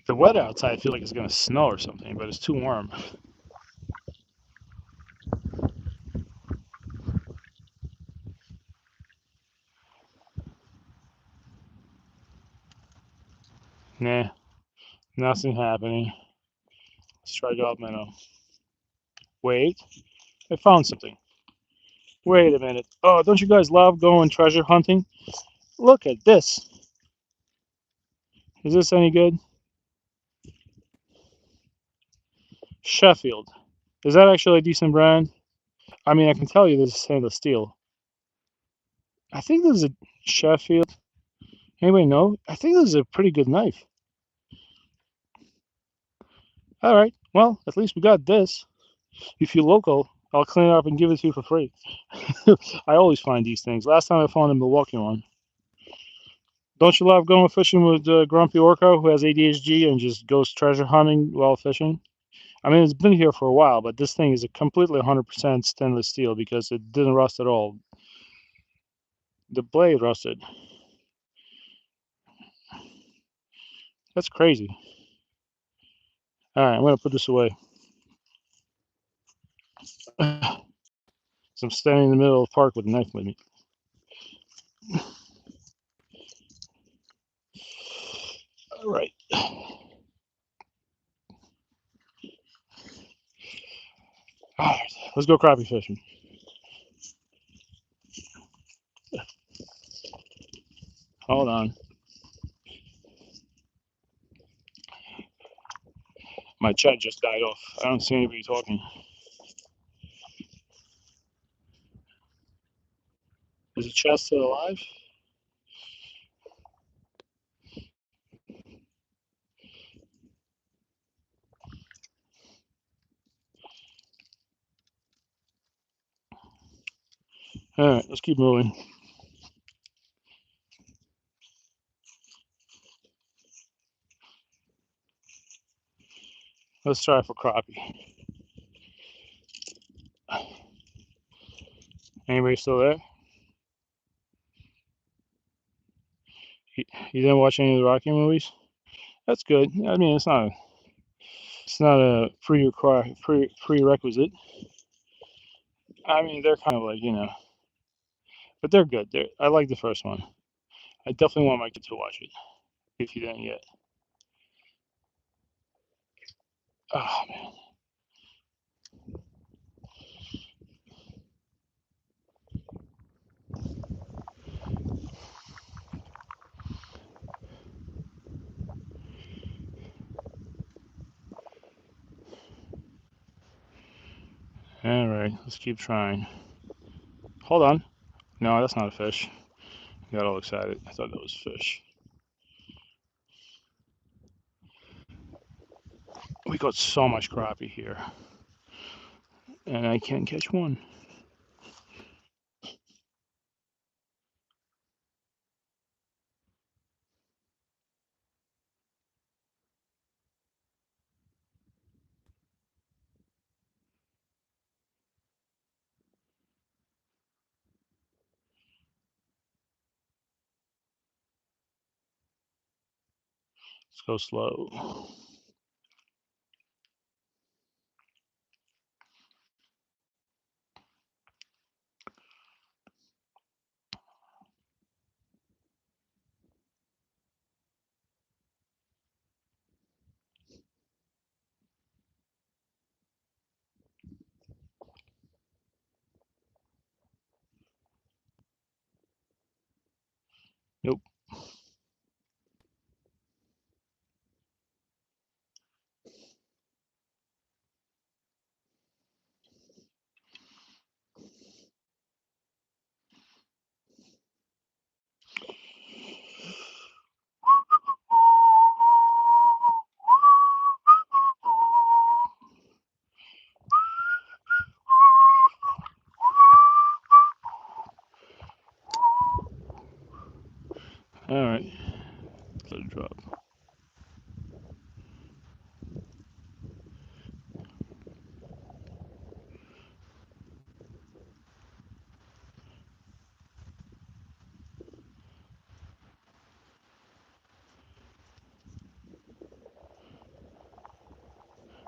The weather outside, I feel like it's gonna snow or something, but it's too warm. Nah, nothing happening. Let's try Golf Minnow. Wait, I found something. Wait a minute. Oh, don't you guys love going treasure hunting? Look at this. Is this any good? Sheffield. Is that actually a decent brand? I mean, I can tell you this is stainless steel. I think this is a Sheffield. Anybody know? I think this is a pretty good knife. All right. Well, at least we got this. If you're local, I'll clean it up and give it to you for free. I always find these things. Last time I found a Milwaukee one. Don't you love going fishing with Grumpy Orca, who has ADHD and just goes treasure hunting while fishing? I mean, it's been here for a while, but this thing is a completely 100% stainless steel because it didn't rust at all. The blade rusted. That's crazy. All right, I'm gonna put this away. So I'm standing in the middle of the park with a knife with me. All right. All right, let's go crappie fishing. Hold on. My chat just died off. I don't see anybody talking. Is the chat still alive? All right, let's keep moving. Let's try for crappie. Anybody still there? You didn't watch any of the Rocky movies? That's good. I mean, it's not a prerequisite. I mean, they're kind of like, but they're good. I like the first one. I definitely want my kid to watch it if you didn't yet. Oh man. All right, let's keep trying. Hold on. No, that's not a fish. I got all excited. I thought that was fish. We got so much crappie here, and I can't catch one. Let's go slow. Nope. All right. Let it drop.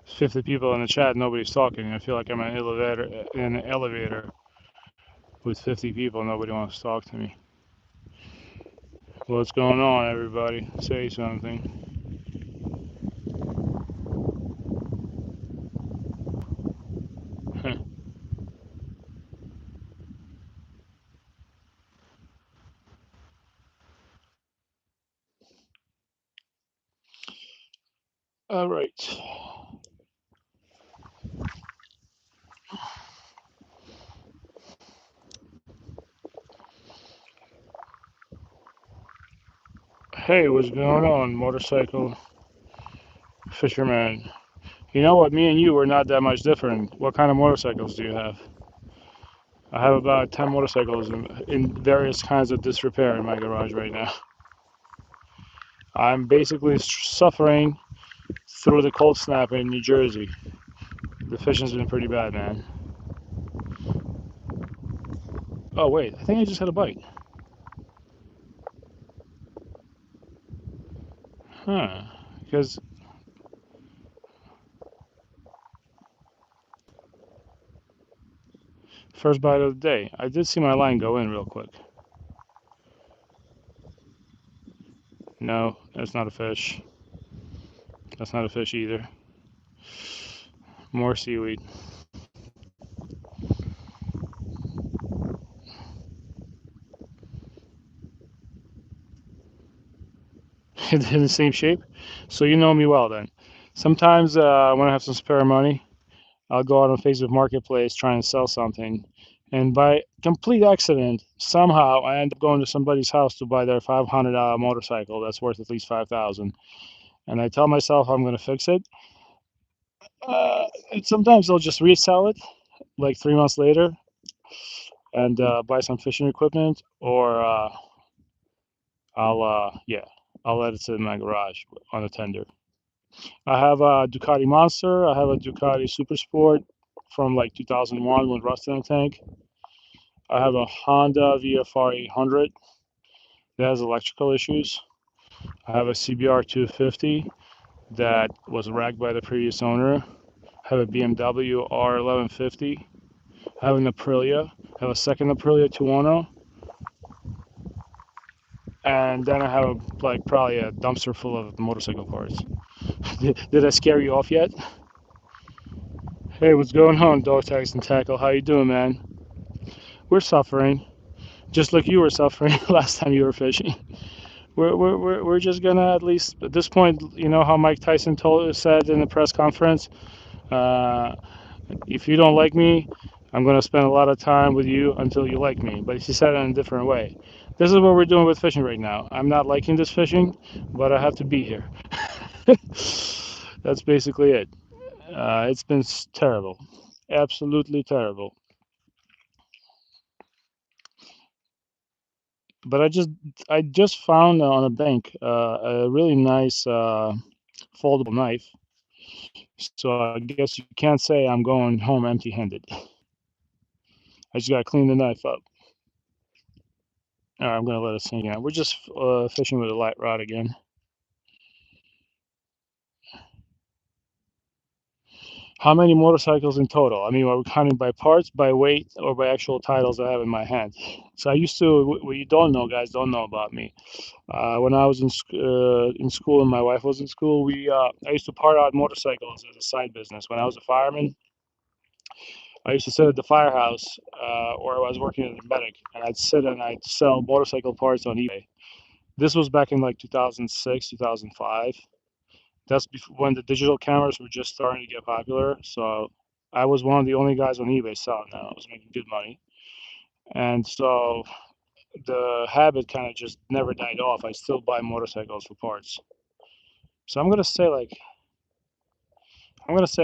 50 people in the chat. Nobody's talking. I feel like I'm in an elevator with 50 people. Nobody wants to talk to me. What's going on, everybody? Say something. All right. Hey, what's going on, motorcycle fisherman? You know what? Me and you are not that much different. What kind of motorcycles do you have? I have about 10 motorcycles in various kinds of disrepair in my garage right now. I'm basically suffering through the cold snap in New Jersey. The fishing's been pretty bad, man. Oh, wait. I think I just had a bite. Huh. Because first bite of the day. I did see my line go in real quick. No, that's not a fish. That's not a fish either. More seaweed. In the same shape. So you know me well then. Sometimes when I have some spare money, I'll go out on Facebook Marketplace trying to sell something. And by complete accident, somehow I end up going to somebody's house to buy their $500 motorcycle that's worth at least 5,000. And I tell myself I'm going to fix it. And sometimes I'll just resell it like 3 months later and buy some fishing equipment, or I'll let it sit in my garage on a tender. I have a Ducati Monster. I have a Ducati Super Sport from like 2001 with rust in the tank. I have a Honda VFR 800 that has electrical issues. I have a CBR 250 that was wrecked by the previous owner. I have a BMW R1150. I have an Aprilia. I have a second Aprilia 210. And then I have like probably a dumpster full of motorcycle parts. Did I scare you off yet? Hey, what's going on, Dog Tags and Tackle? How you doing, man? We're suffering, just like you were suffering last time you were fishing. We're just gonna, at least at this point, you know how Mike Tyson said in the press conference, uh, if you don't like me, I'm gonna spend a lot of time with you until you like me. But he said it in a different way. This is what we're doing with fishing right now. I'm not liking this fishing, but I have to be here. That's basically it. It's been terrible, absolutely terrible. But I just found on a bank a really nice foldable knife. So I guess you can't say I'm going home empty-handed. I just gotta clean the knife up. All right, I'm gonna let it sink in. We're just fishing with a light rod again. How many motorcycles in total? I mean, are we counting by parts, by weight, or by actual titles I have in my hand? So I used to. What you don't know, guys, don't know about me. When I was in school and my wife was in school, I used to part out motorcycles as a side business. When I was a fireman, I used to sit at the firehouse, or I was working as a medic, and I'd sit and I'd sell motorcycle parts on eBay. This was back in like 2006, 2005. That's before, when the digital cameras were just starting to get popular. So I was one of the only guys on eBay selling them. I was making good money, and so the habit kind of just never died off. I still buy motorcycles for parts. So I'm gonna say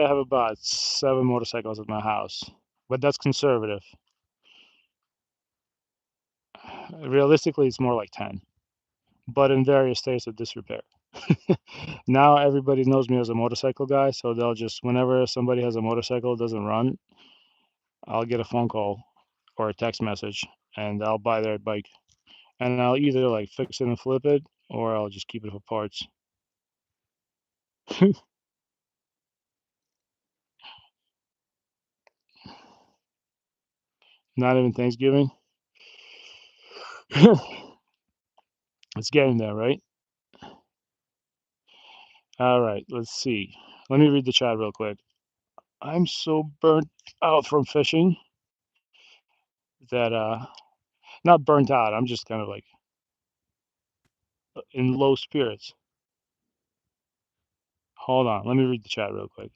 I have about 7 motorcycles at my house, but that's conservative. Realistically, it's more like 10, but in various states of disrepair. Now everybody knows me as a motorcycle guy, so they'll just, whenever somebody has a motorcycle that doesn't run, I'll get a phone call or a text message, and I'll buy their bike, and I'll either like fix it and flip it, or I'll just keep it for parts. Not even Thanksgiving. It's getting there, right? All right, let's see. Let me read the chat real quick. I'm so burnt out from fishing that not burnt out. I'm just kind of like in low spirits. Hold on, let me read the chat real quick.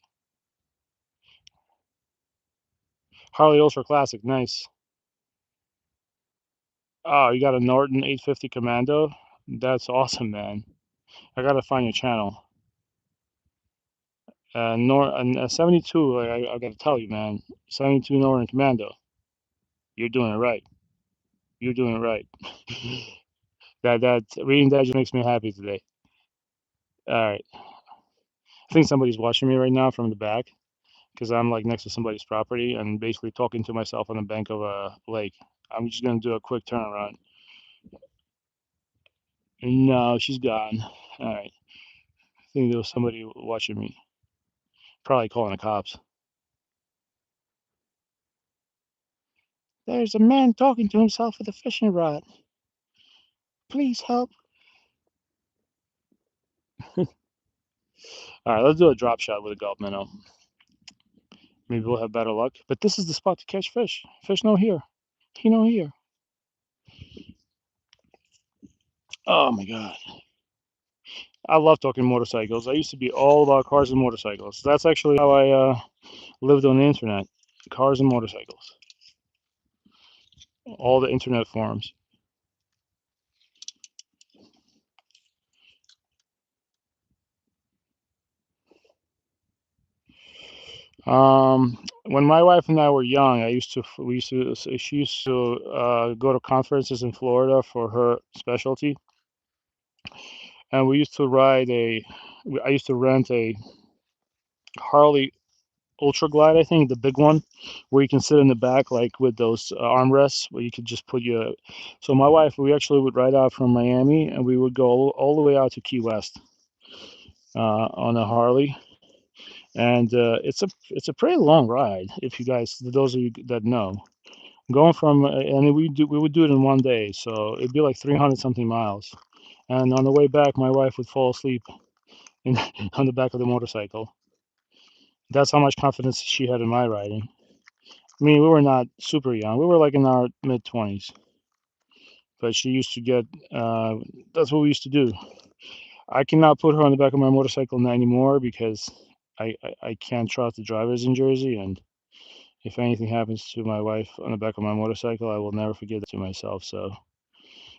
Harley Ultra Classic, nice. Oh, you got a Norton 850 Commando? That's awesome, man. I gotta find your channel. Nor 72. I gotta tell you, man. 72 Norton Commando. You're doing it right. You're doing it right. That reading that just makes me happy today. All right. I think somebody's watching me right now from the back because I'm like next to somebody's property and basically talking to myself on the bank of a lake. I'm just gonna do a quick turnaround. No, she's gone. All right. I think there was somebody watching me. Probably calling the cops. There's a man talking to himself with a fishing rod. Please help. All right, let's do a drop shot with a gulp minnow. Maybe we'll have better luck. But this is the spot to catch fish. Fish no here. He no here. Oh my God. I love talking motorcycles. I used to be all about cars and motorcycles. That's actually how I lived on the internet. Cars and motorcycles. All the internet forums. When my wife and I were young, she used to go to conferences in Florida for her specialty. and we used to ride I used to rent a Harley Ultra Glide, I think, the big one, where you can sit in the back, like with those armrests, where you could just put your. So my wife, we actually would ride out from Miami, and we would go all the way out to Key West on a Harley, and it's a pretty long ride. If you guys, those of you that know, going from and we would do it in one day, so it'd be like 300 something miles. And on the way back, my wife would fall asleep in, on the back of the motorcycle. That's how much confidence she had in my riding. I mean, we were not super young. We were like in our mid 20s, but she used to get, uh, that's what we used to do. I cannot put her on the back of my motorcycle anymore because I can't trust the drivers in Jersey. And if anything happens to my wife on the back of my motorcycle, I will never forget that to myself. So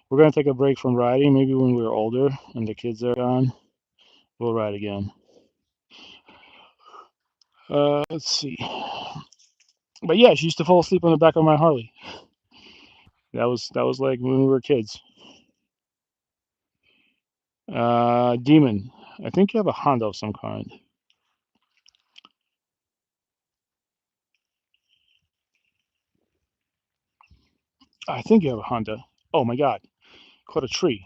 we're going to take a break from riding. Maybe when we're older and the kids are gone, we'll ride again. Let's see. But yeah, she used to fall asleep on the back of my Harley. That was like when we were kids. Demon. I think you have a Honda of some kind. I think you have a Honda. Oh my God. Caught a tree.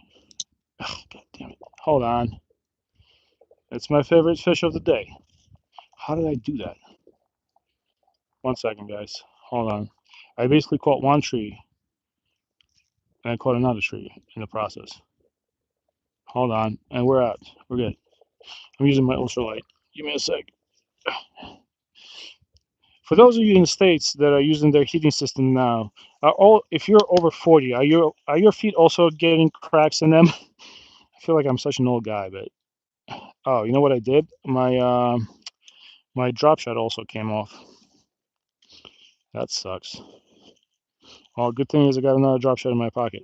Oh, God damn it. Hold on. It's my favorite fish of the day. How did I do that? 1 second, guys. Hold on. I basically caught one tree and I caught another tree in the process. Hold on. And we're out. We're good. I'm using my ultralight. Give me a sec. For those of you in the States that are using their heating system now, if you're over 40, are your feet also getting cracks in them? I feel like I'm such an old guy, but oh, you know what I did? My drop shot also came off. That sucks. Well, good thing is I got another drop shot in my pocket.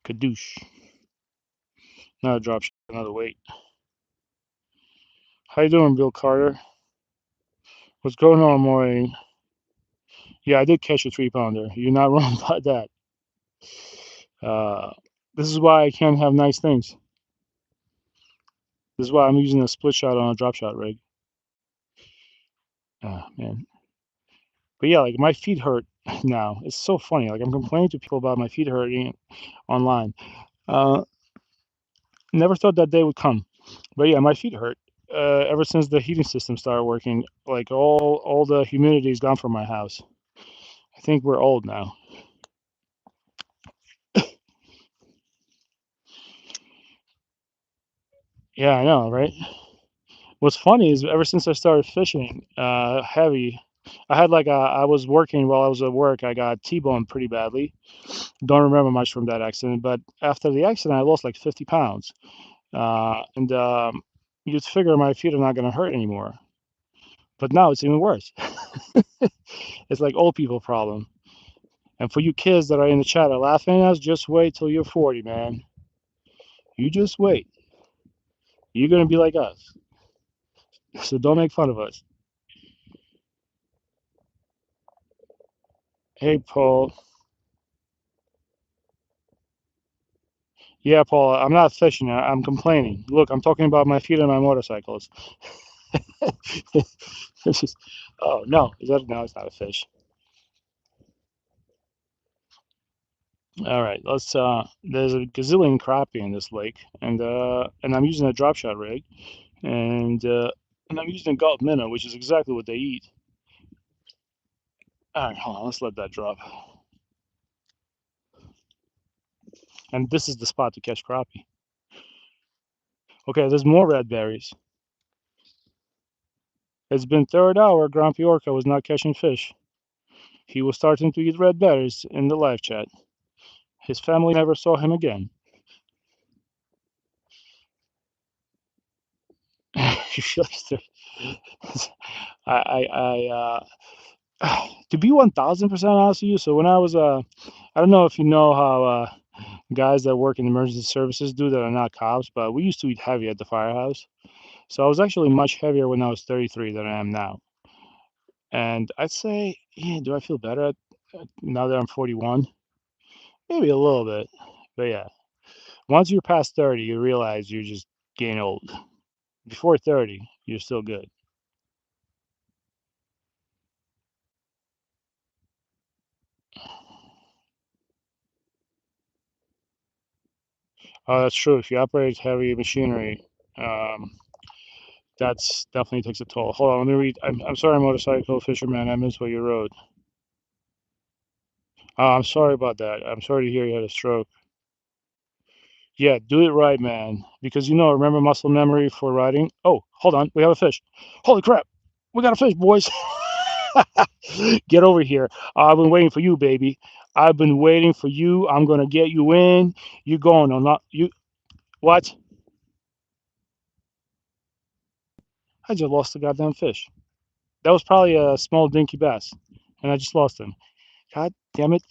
Kadoosh. Another drop shot, another weight. How you doing, Bill Carter? What's going on, Maureen? Yeah, I did catch a 3 pounder. You're not wrong about that. Uh, this is why I can't have nice things. This is why I'm using a split shot on a drop shot rig. Ah, man. But yeah, like my feet hurt now. It's so funny. Like I'm complaining to people about my feet hurting online. Uh, Never thought that day would come. But yeah, my feet hurt. Ever since the heating system started working, like all the humidity is gone from my house. I think we're old now. Yeah, I know, right? What's funny is ever since I started fishing heavy, I was working while I was at work. I got T-boned pretty badly. Don't remember much from that accident, but after the accident, I lost like 50 pounds. And you'd figure my feet are not going to hurt anymore. But now it's even worse. It's like old people problem. And for you kids that are in the chat are laughing at us, just wait till you're 40, man. You just wait. You're going to be like us. So don't make fun of us. Hey, Paul. Yeah, Paul, I'm not fishing. I'm complaining. Look, I'm talking about my feet and my motorcycles. This is, oh, no. No, it's not a fish. All right, there's a gazillion crappie in this lake, and I'm using a drop shot rig, and I'm using a Gulp minnow, which is exactly what they eat. All right, hold on, let's let that drop. And this is the spot to catch crappie. Okay, there's more red berries. It's been third hour. Grumpy Orca was not catching fish. He was starting to eat red berries in the live chat. His family never saw him again. You feel like to be 1000% honest with you. So when I was I don't know if you know how guys that work in emergency services do that are not cops, but we used to eat heavy at the firehouse. So I was actually much heavier when I was 33 than I am now. And I'd say, yeah, do I feel better now that I'm 41? Maybe a little bit, but yeah. Once you're past 30, you realize you're just getting old. Before 30, you're still good. Oh, that's true. If you operate heavy machinery, um, that's definitely takes a toll. Hold on, let me read. I'm sorry, motorcycle fisherman. I missed what you wrote. I'm sorry about that. I'm sorry to hear you had a stroke. Yeah, do it right, man. Because remember muscle memory for riding? Oh, hold on. We have a fish. Holy crap. We got a fish, boys. Get over here. I've been waiting for you, baby. I've been waiting for you. I'm going to get you in. You're going or not. You, what? I just lost the goddamn fish. That was probably a small dinky bass. And I just lost him. God damn it.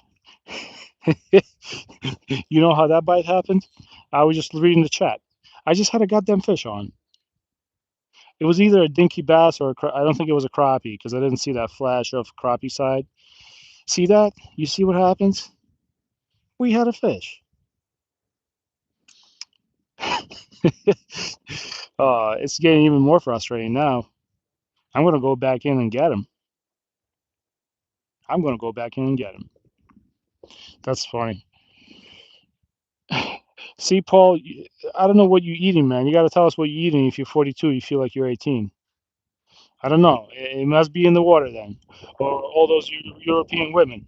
You know how that bite happened? I was just reading the chat. I just had a goddamn fish on. It was either a dinky bass or I don't think it was a crappie because I didn't see that flash of crappie side. See that? You see what happens? We had a fish. It's getting even more frustrating now. I'm gonna go back in and get him. I'm gonna go back in and get him. That's funny. See, Paul, I don't know what you're eating, man. You got to tell us what you're eating. If you're 42, you feel like you're 18. I don't know. It must be in the water then, or all those European women.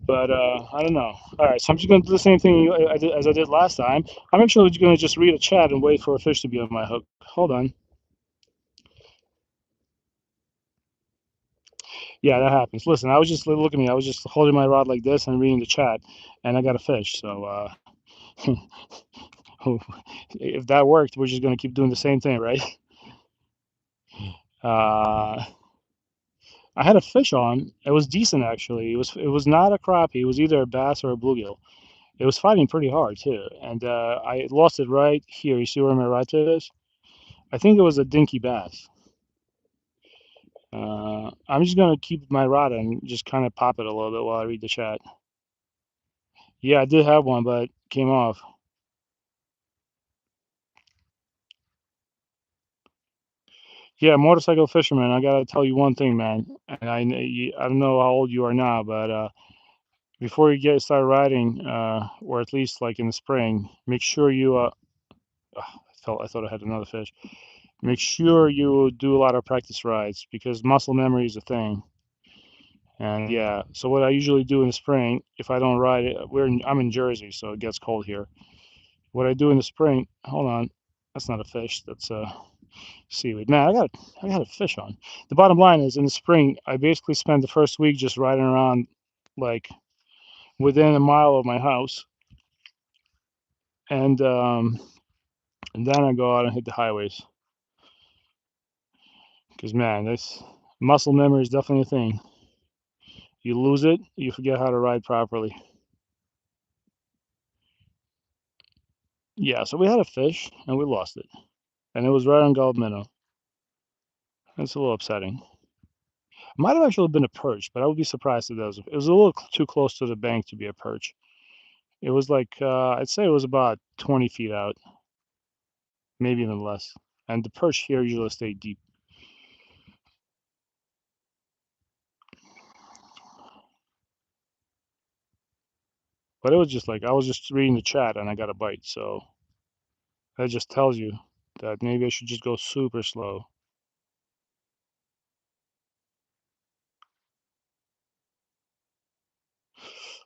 But I don't know. All right, so I'm just going to do the same thing as I did last time. I'm actually going to just read a chat and wait for a fish to be on my hook. Hold on. Yeah, that happens. Listen, I was just look at me. I was just holding my rod like this and reading the chat, and I got a fish. So if that worked, we're just going to keep doing the same thing, right? Uh, I had a fish on. It was decent actually. It was not a crappie. It was either a bass or a bluegill. It was fighting pretty hard too, and I lost it right here. You see where my right tip is? I think it was a dinky bass. I'm just gonna keep my rod and just kind of pop it a little bit while I read the chat. Yeah, I did have one, but came off. Yeah, motorcycle fisherman. I gotta tell you one thing, man. And I don't know how old you are now, but before you get start riding, or at least like in the spring, make sure you. I thought I had another fish. Make sure you do a lot of practice rides because muscle memory is a thing. And yeah, so what I usually do in the spring, if I don't ride it, I'm in Jersey, so it gets cold here. What I do in the spring, hold on, that's not a fish, that's seaweed. Man, I got a fish on. The bottom line is in the spring, I basically spend the first week just riding around like within a mile of my house, and um, and then I go out and hit the highways. Because man, this muscle memory is definitely a thing. You lose it, you forget how to ride properly. Yeah, so we had a fish and we lost it, and it was right on Gulf Minnow. It's a little upsetting. Might have actually been a perch, but I would be surprised if that was. It was a little too close to the bank to be a perch. It was like I'd say it was about 20 feet out, maybe even less. And the perch here usually stay deep. But it was just like I was just reading the chat and I got a bite, so that just tells you that maybe I should just go super slow.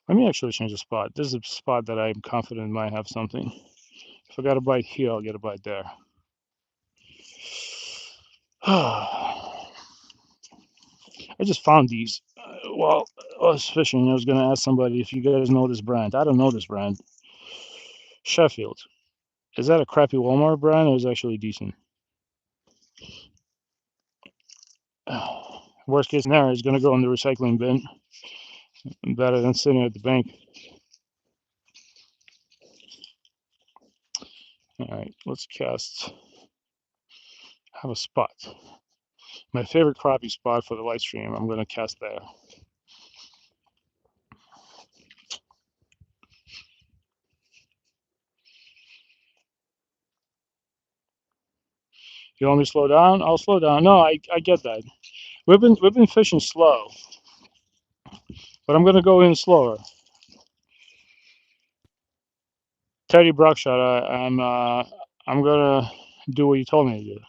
Let me actually change the spot. This is a spot that I'm confident might have something. If I got a bite here, I'll get a bite there. I just found these. While I was fishing, I was going to ask somebody if you guys know this brand. I don't know this brand. Sheffield. Is that a crappy Walmart brand or is it actually decent? Worst case scenario is going to go in the recycling bin. Better than sitting at the bank. All right, let's cast. Have a spot. My favorite crappie spot for the live stream. I'm going to cast there. You want me to slow down? I'll slow down. No, I get that. We've been fishing slow, but I'm gonna go in slower. Teddy Bruckshot, I'm gonna do what you told me to do.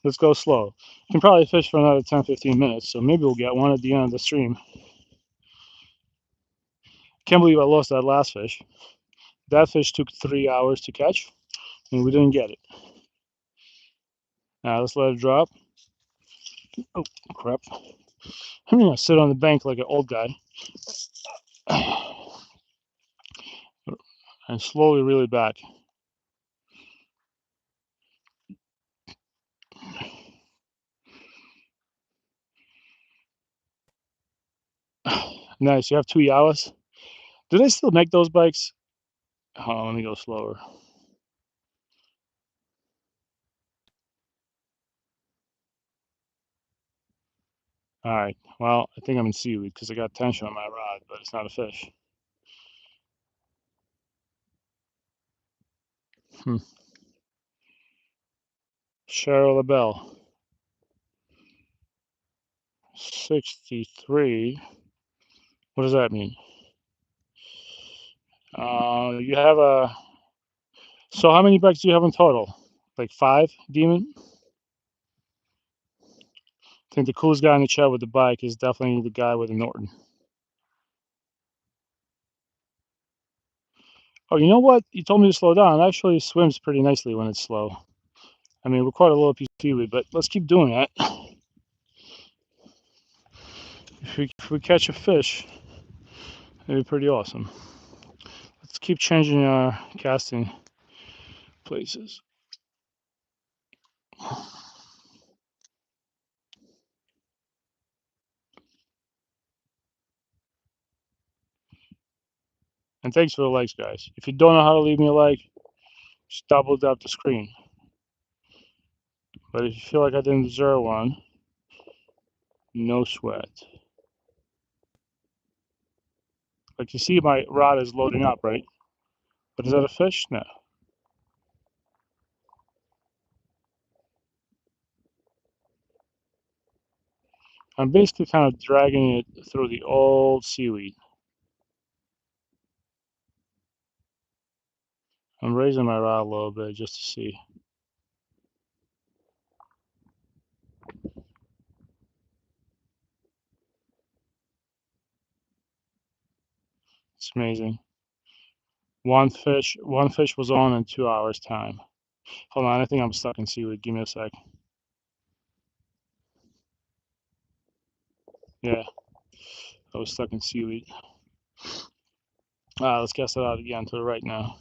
Let's go slow. You can probably fish for another 10, 15 minutes, so maybe we'll get one at the end of the stream. Can't believe I lost that last fish. That fish took 3 hours to catch, and we didn't get it. Now let's let it drop. Oh, crap. I'm gonna sit on the bank like an old guy and slowly reel it back. Nice. You have two Yawas. Do they still make those bikes? Oh, let me go slower. All right. Well, I think I'm in seaweed because I got tension on my rod, but it's not a fish. Hmm. Cheryl LaBelle. 63. What does that mean? You have a. So how many bikes do you have in total? Like 5, Demon? I think the coolest guy in the chat with the bike is definitely the guy with the Norton. Oh, you know what? You told me to slow down. It actually swims pretty nicely when it's slow. I mean, we're quite a little piece of seaweed, but let's keep doing that. If we catch a fish, it'd be pretty awesome. Let's keep changing our casting places. And thanks for the likes, guys. If you don't know how to leave me a like, just double tap the screen. But if you feel like I didn't deserve one, no sweat. Like you see, my rod is loading up, right? But is that a fish? No. I'm basically kind of dragging it through the old seaweed. I'm raising my rod a little bit just to see. It's amazing. One fish was on in 2 hours time. Hold on, I think I'm stuck in seaweed. Give me a sec. Yeah, I was stuck in seaweed. Let's cast it out again to the right now.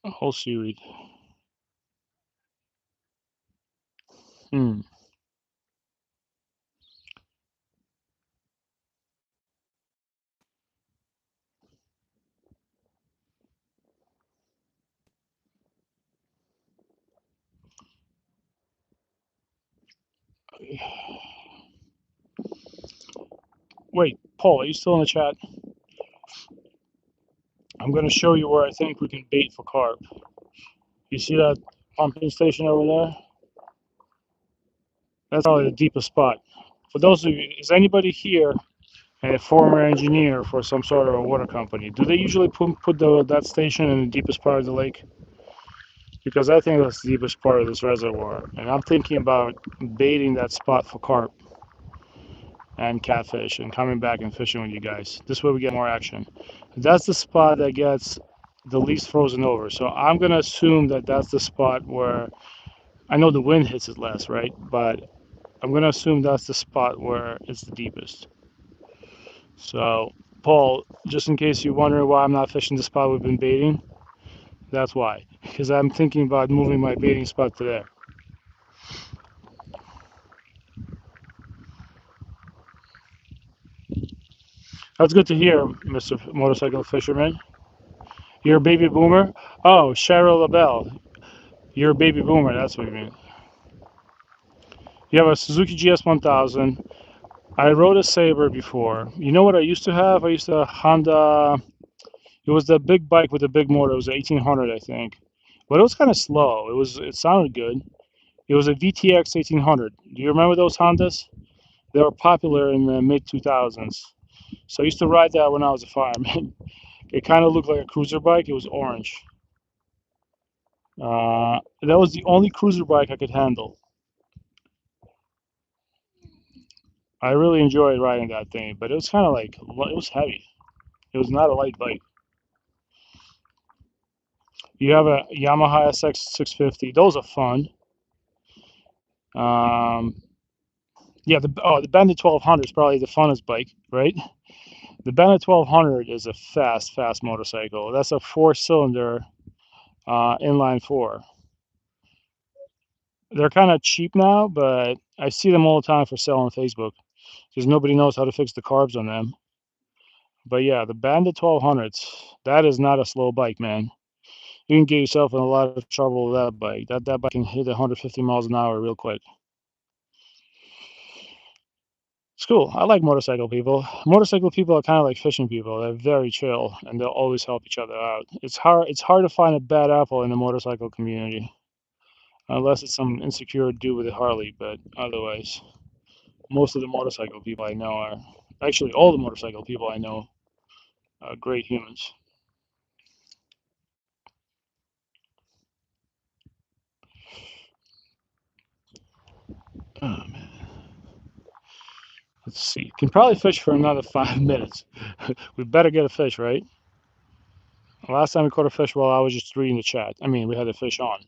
A whole seaweed. Hmm. Wait, Paul, are you still in the chat? I'm going to show you where I think we can bait for carp. You see that pumping station over there? That's probably the deepest spot. For those of you, is anybody here a former engineer for some sort of a water company? Do they usually put that station in the deepest part of the lake? because I think that's the deepest part of this reservoir. And I'm thinking about baiting that spot for carp and catfish and coming back and fishing with you guys. This way we get more action. That's the spot that gets the least frozen over. So I'm going to assume that that's the spot where I know the wind hits it less, right? But I'm going to assume that's the spot where it's the deepest. So, Paul, just in case you're wondering why I'm not fishing the spot we've been baiting, that's why. Because I'm thinking about moving my baiting spot to there. That's good to hear, Mr. Motorcycle Fisherman. You're a baby boomer? Oh, Cheryl LaBelle. You're a baby boomer, that's what you mean. You have a Suzuki GS 1000. I rode a Sabre before. You know what I used to have? I used to have Honda. It was the big bike with the big motor. It was an 1800, I think. But it was kind of slow. It sounded good. It was a VTX 1800. Do you remember those Hondas? They were popular in the mid 2000s. So I used to ride that when I was a fireman. It kind of looked like a cruiser bike. It was orange. That was the only cruiser bike I could handle. I really enjoyed riding that thing, but it was kind of like it was heavy. It was not a light bike. You have a Yamaha SX 650. Those are fun. Um, yeah, the Bandit 1200 is probably the funnest bike, right? The Bandit 1200 is a fast motorcycle. That's a four-cylinder inline four. They're kind of cheap now, but I see them all the time for sale on Facebook because nobody knows how to fix the carbs on them. But yeah, the Bandit 1200s, that is not a slow bike, man. You can get yourself in a lot of trouble with that bike. That bike can hit 150 miles an hour real quick. It's cool. I like motorcycle people. Motorcycle people are kind of like fishing people. They're very chill and they'll always help each other out. It's hard to find a bad apple in the motorcycle community. Unless it's some insecure dude with a Harley, but otherwise, most of the motorcycle people I know are actually all the motorcycle people I know are great humans. Oh man, let's see. Can probably fish for another 5 minutes. We better get a fish, right? Last time we caught a fish while I was just reading the chat. I mean, we had the fish on.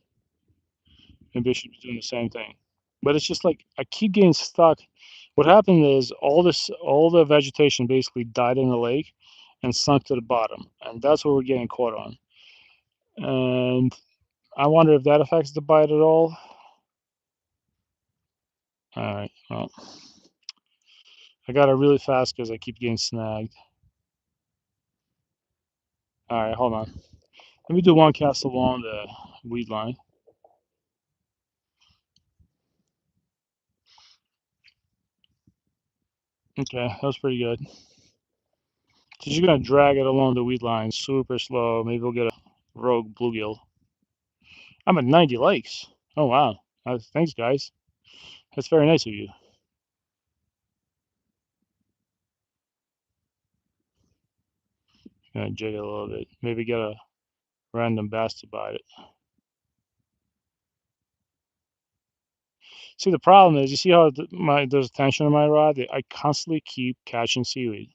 Maybe I should be doing the same thing. But it's just like I keep getting stuck. What happened is all the vegetation basically died in the lake and sunk to the bottom, and that's what we're getting caught on. And I wonder if that affects the bite at all. All right, well, I got it really fast because I keep getting snagged. All right, hold on. Let me do one cast along the weed line. Okay, that was pretty good. So you're gonna drag it along the weed line super slow. Maybe we'll get a rogue bluegill. I'm at 90 likes. Oh wow. Thanks guys. That's very nice of you. Gonna jig it a little bit. Maybe get a random bass to bite it. See, the problem is, you see how there's tension in my rod? I constantly keep catching seaweed.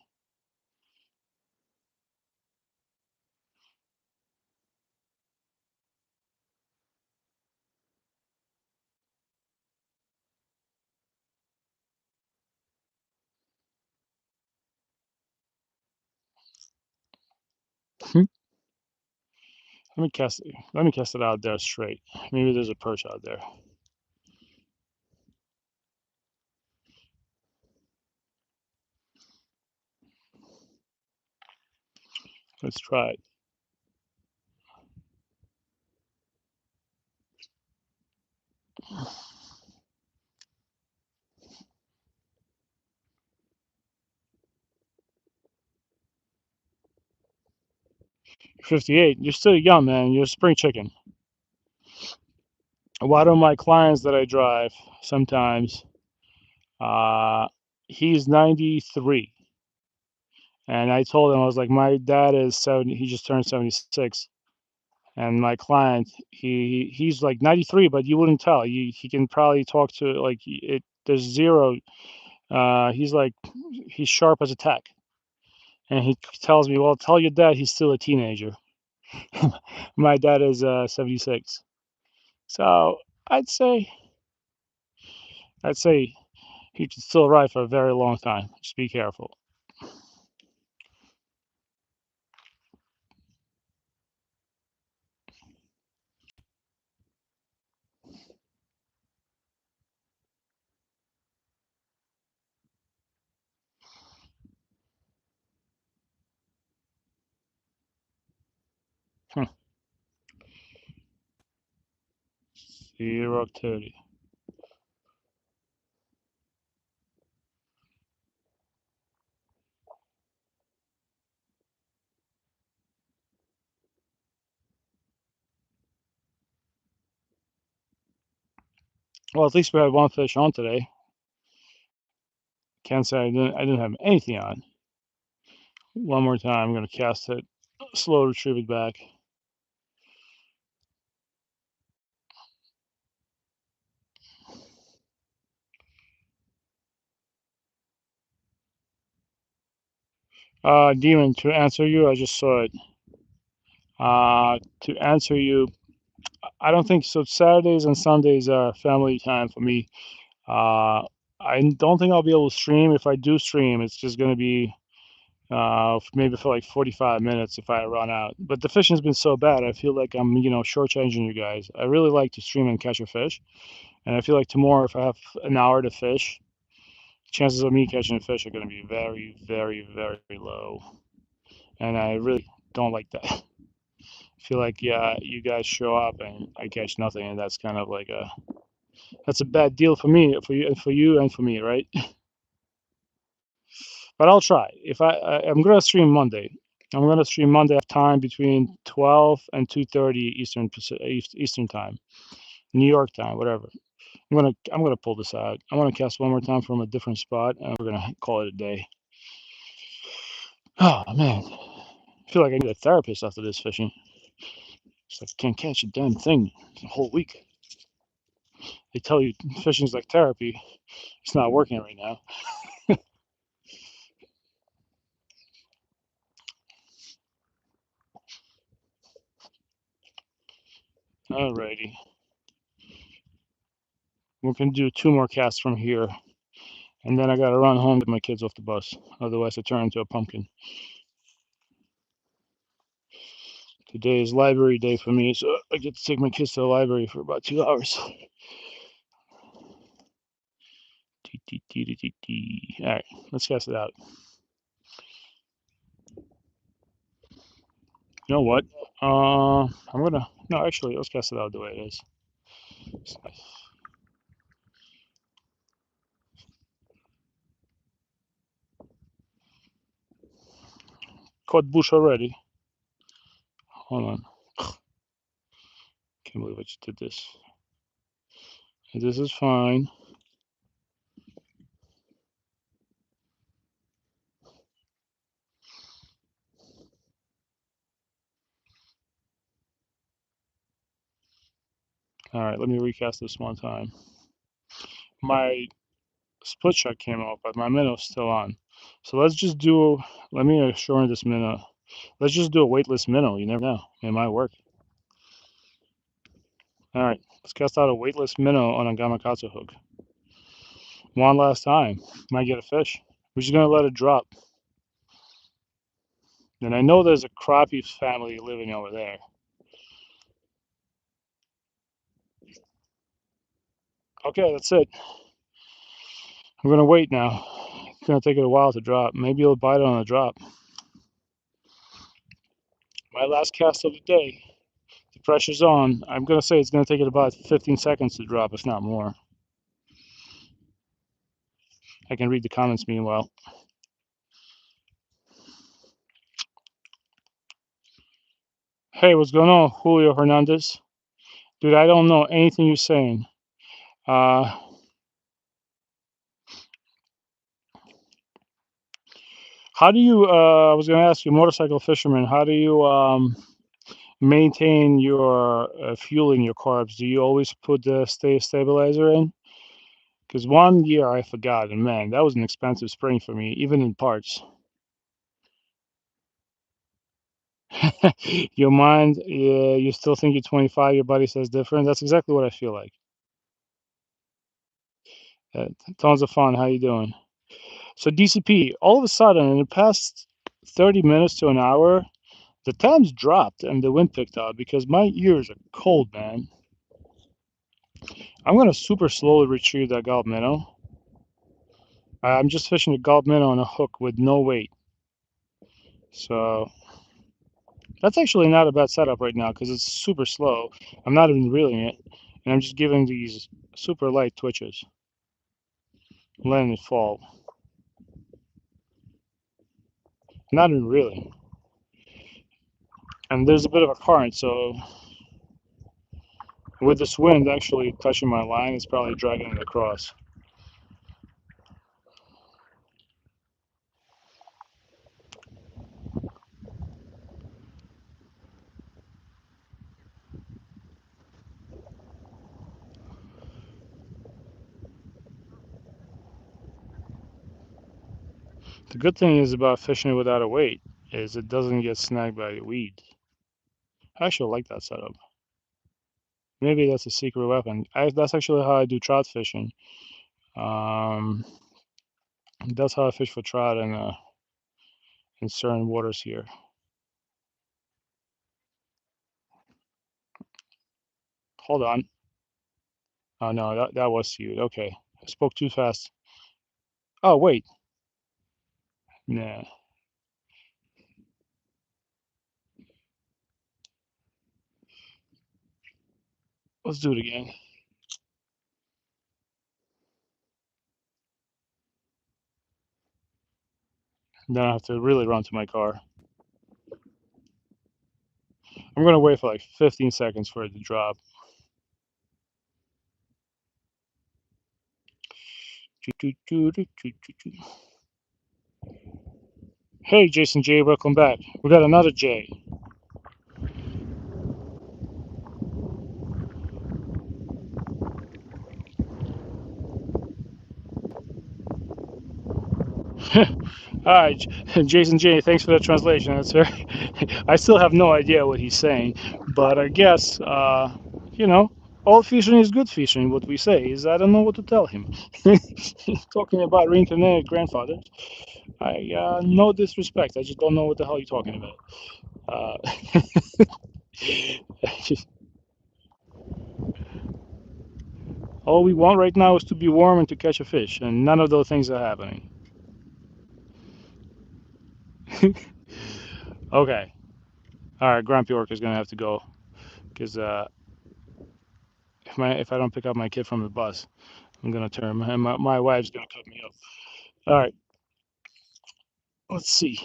Let me cast it out there straight. Maybe there's a perch out there. Let's try it. 58. You're still young, man. You're a spring chicken. One of my clients that I drive sometimes, uh, he's 93. And I told him, I was like, my dad is 70. He just turned 76. And my client, he's like 93, but you wouldn't tell. He can probably talk to like it. There's zero. He's like he's sharp as a tack, and he tells me, "Well, tell your dad he's still a teenager." My dad is 76, so I'd say I'd say he could still ride for a very long time. Just be careful. Hmm. Zero activity. Well, at least we had one fish on today. Can't say I didn't have anything on. One more time. I'm gonna cast it, slow retrieve it back. Demon, to answer you, I just saw it. To answer you, I don't think so. Saturdays and Sundays are family time for me. Uh, I don't think I'll be able to stream. If I do stream, it's just gonna be maybe for like 45 minutes if I run out. But the fishing's been so bad, I feel like I'm, shortchanging you guys. I really like to stream and catch a fish, and I feel like tomorrow, if I have an hour to fish, chances of me catching a fish are going to be very, very, very low. And I really don't like that. I feel like, yeah, you guys show up and I catch nothing, and that's kind of like that's a bad deal for me, for you, and for me, right? But I'll try. If I'm gonna stream Monday. I'm gonna stream Monday at time between 12 and 2:30 Eastern time, New York time, whatever. I'm gonna pull this out. I want to cast one more time from a different spot, and we're gonna call it a day. Oh man, I feel like I need a therapist after this fishing. It's like I can't catch a damn thing the whole week. They tell you fishing's like therapy. It's not working right now. Alrighty, we can do two more casts from here, and then I gotta run home to get my kids off the bus. Otherwise, I turn into a pumpkin. Today is library day for me, so I get to take my kids to the library for about 2 hours. Alright, let's cast it out. You know what? I'm gonna. No, actually, let's cast it out the way it is. Caught bush already. Hold on. Can't believe I just did this. This is fine. Alright, let me recast this one time. My split shot came off, but my minnow's still on. So let's just do. Let me assure this minnow. Let's just do a weightless minnow. You never know. It might work. Alright, let's cast out a weightless minnow on a gamakatsu hook. One last time. Might get a fish. We're just gonna let it drop. And I know there's a crappie family living over there. Okay, that's it. I'm gonna wait now. It's gonna take it a while to drop. Maybe it'll bite on a drop. My last cast of the day. The pressure's on. I'm gonna say it's gonna take it about 15 seconds to drop, if not more. I can read the comments meanwhile. Hey, what's going on, Julio Hernandez? Dude, I don't know anything you're saying. Uh, how do you? I was gonna ask you, motorcycle fisherman. How do you? maintain your fuel in your carbs, do you always put the stabilizer in? Because one year I forgot, and man, that was an expensive spring for me, even in parts. Your mind, yeah, you still think you're 25, your body says different. That's exactly what I feel like. Uh, Tons of fun. How you doing? So DCP, all of a sudden, in the past 30 minutes to an hour, the temps dropped and the wind picked up because my ears are cold, man. I'm gonna super slowly retrieve that gulp minnow. I'm just fishing a gulp minnow on a hook with no weight. So that's actually not a bad setup right now because it's super slow. I'm not even reeling it, and I'm just giving these super light twitches, letting it fall. Not even reeling. And there's a bit of a current, so with this wind actually touching my line, it's probably dragging it across. The good thing is about fishing without a weight is it doesn't get snagged by the weed. I actually like that setup. Maybe that's a secret weapon. That's actually how I do trout fishing. Um, that's how I fish for trout in certain waters here. Hold on. Oh no, that was seaweed. Okay, I spoke too fast. Oh wait, nah. Let's do it again. Then I have to really run to my car. I'm gonna wait for like 15 seconds for it to drop. Hey, Jason J, welcome back. We got another J. All right, Jason J, thanks for the translation. That's very. I still have no idea what he's saying, but I guess you know, all fishing is good fishing. What we say is, I don't know what to tell him. Talking about reincarnated grandfather, I no disrespect. I just don't know what the hell you're talking about. All we want right now is to be warm and to catch a fish, and none of those things are happening. Okay. All right, Grumpy Orc is gonna have to go because if I don't pick up my kid from the bus, I'm gonna turn and my wife's gonna cut me up. All right, let's see.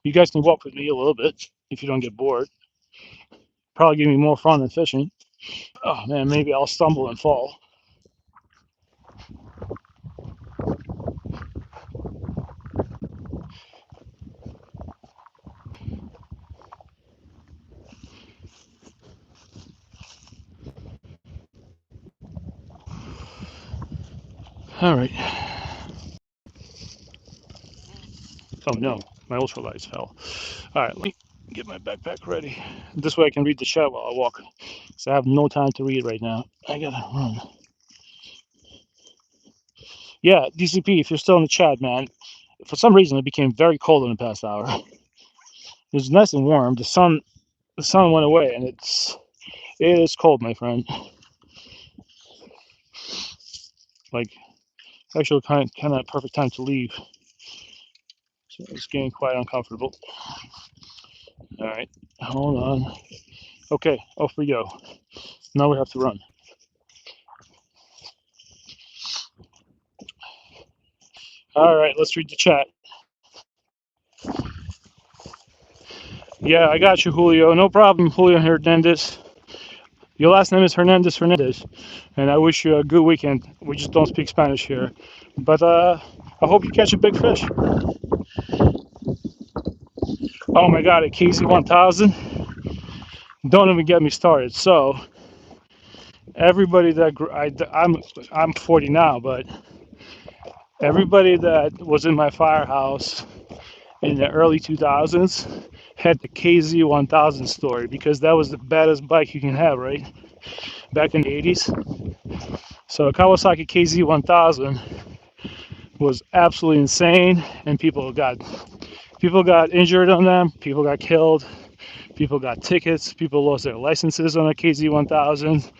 You guys can walk with me a little bit if you don't get bored. Probably give me more fun than fishing. Oh man, maybe I'll stumble and fall. All right. Oh no, my ultralights fell. All right, let me get my backpack ready. This way I can read the chat while I walk. So I have no time to read right now. I gotta run. Yeah, DCP, if you're still in the chat, man, for some reason it became very cold in the past hour. It was nice and warm. The sun went away, and it is cold, my friend. Like actually, kind of perfect time to leave. So it's getting quite uncomfortable. All right, hold on. Okay, off we go. Now we have to run. All right, let's read the chat. Yeah, I got you, Julio. No problem, Julio Hernandez. Your last name is Hernandez, and I wish you a good weekend. We just don't speak Spanish here, but I hope you catch a big fish. Oh my God, a KZ 1000. Don't even get me started. So everybody that I'm 40 now, but everybody that was in my firehouse in the early 2000s had the KZ 1000 story because that was the baddest bike you can have, right? Back in the 80s. So Kawasaki KZ 1000 was absolutely insane, and people got injured on them, people got killed, people got tickets, people lost their licenses on a KZ 1000.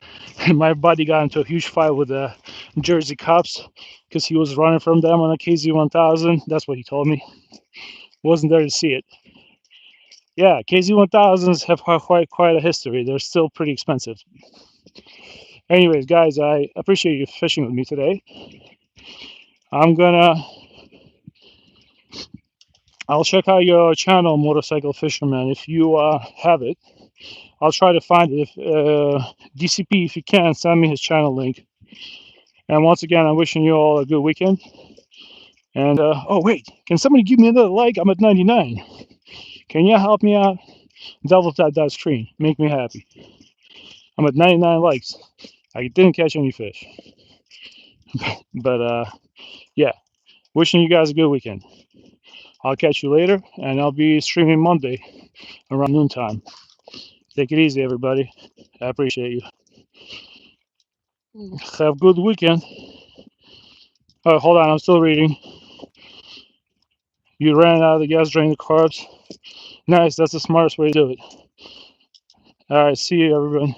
And my buddy got into a huge fight with the Jersey cops because he was running from them on a KZ 1000. That's what he told me. Wasn't there to see it. Yeah, KZ 1000s have quite a history. They're still pretty expensive. Anyways, guys, I appreciate you fishing with me today. I'm gonna I'll check out your channel, Motorcycle Fisherman, if you have it. I'll try to find it. If DCP, if you can, send me his channel link. And once again, I'm wishing you all a good weekend. And oh wait, can somebody give me another like? I'm at 99. Can you help me out? Double tap that screen. Make me happy. I'm at 99 likes. I didn't catch any fish, but yeah. Wishing you guys a good weekend. I'll catch you later, and I'll be streaming Monday around noontime. Take it easy, everybody. I appreciate you. Have a good weekend. Oh, hold on, I'm still reading. You ran out of the gas drain the carbs. Nice, that's the smartest way to do it. All right, see you, everyone.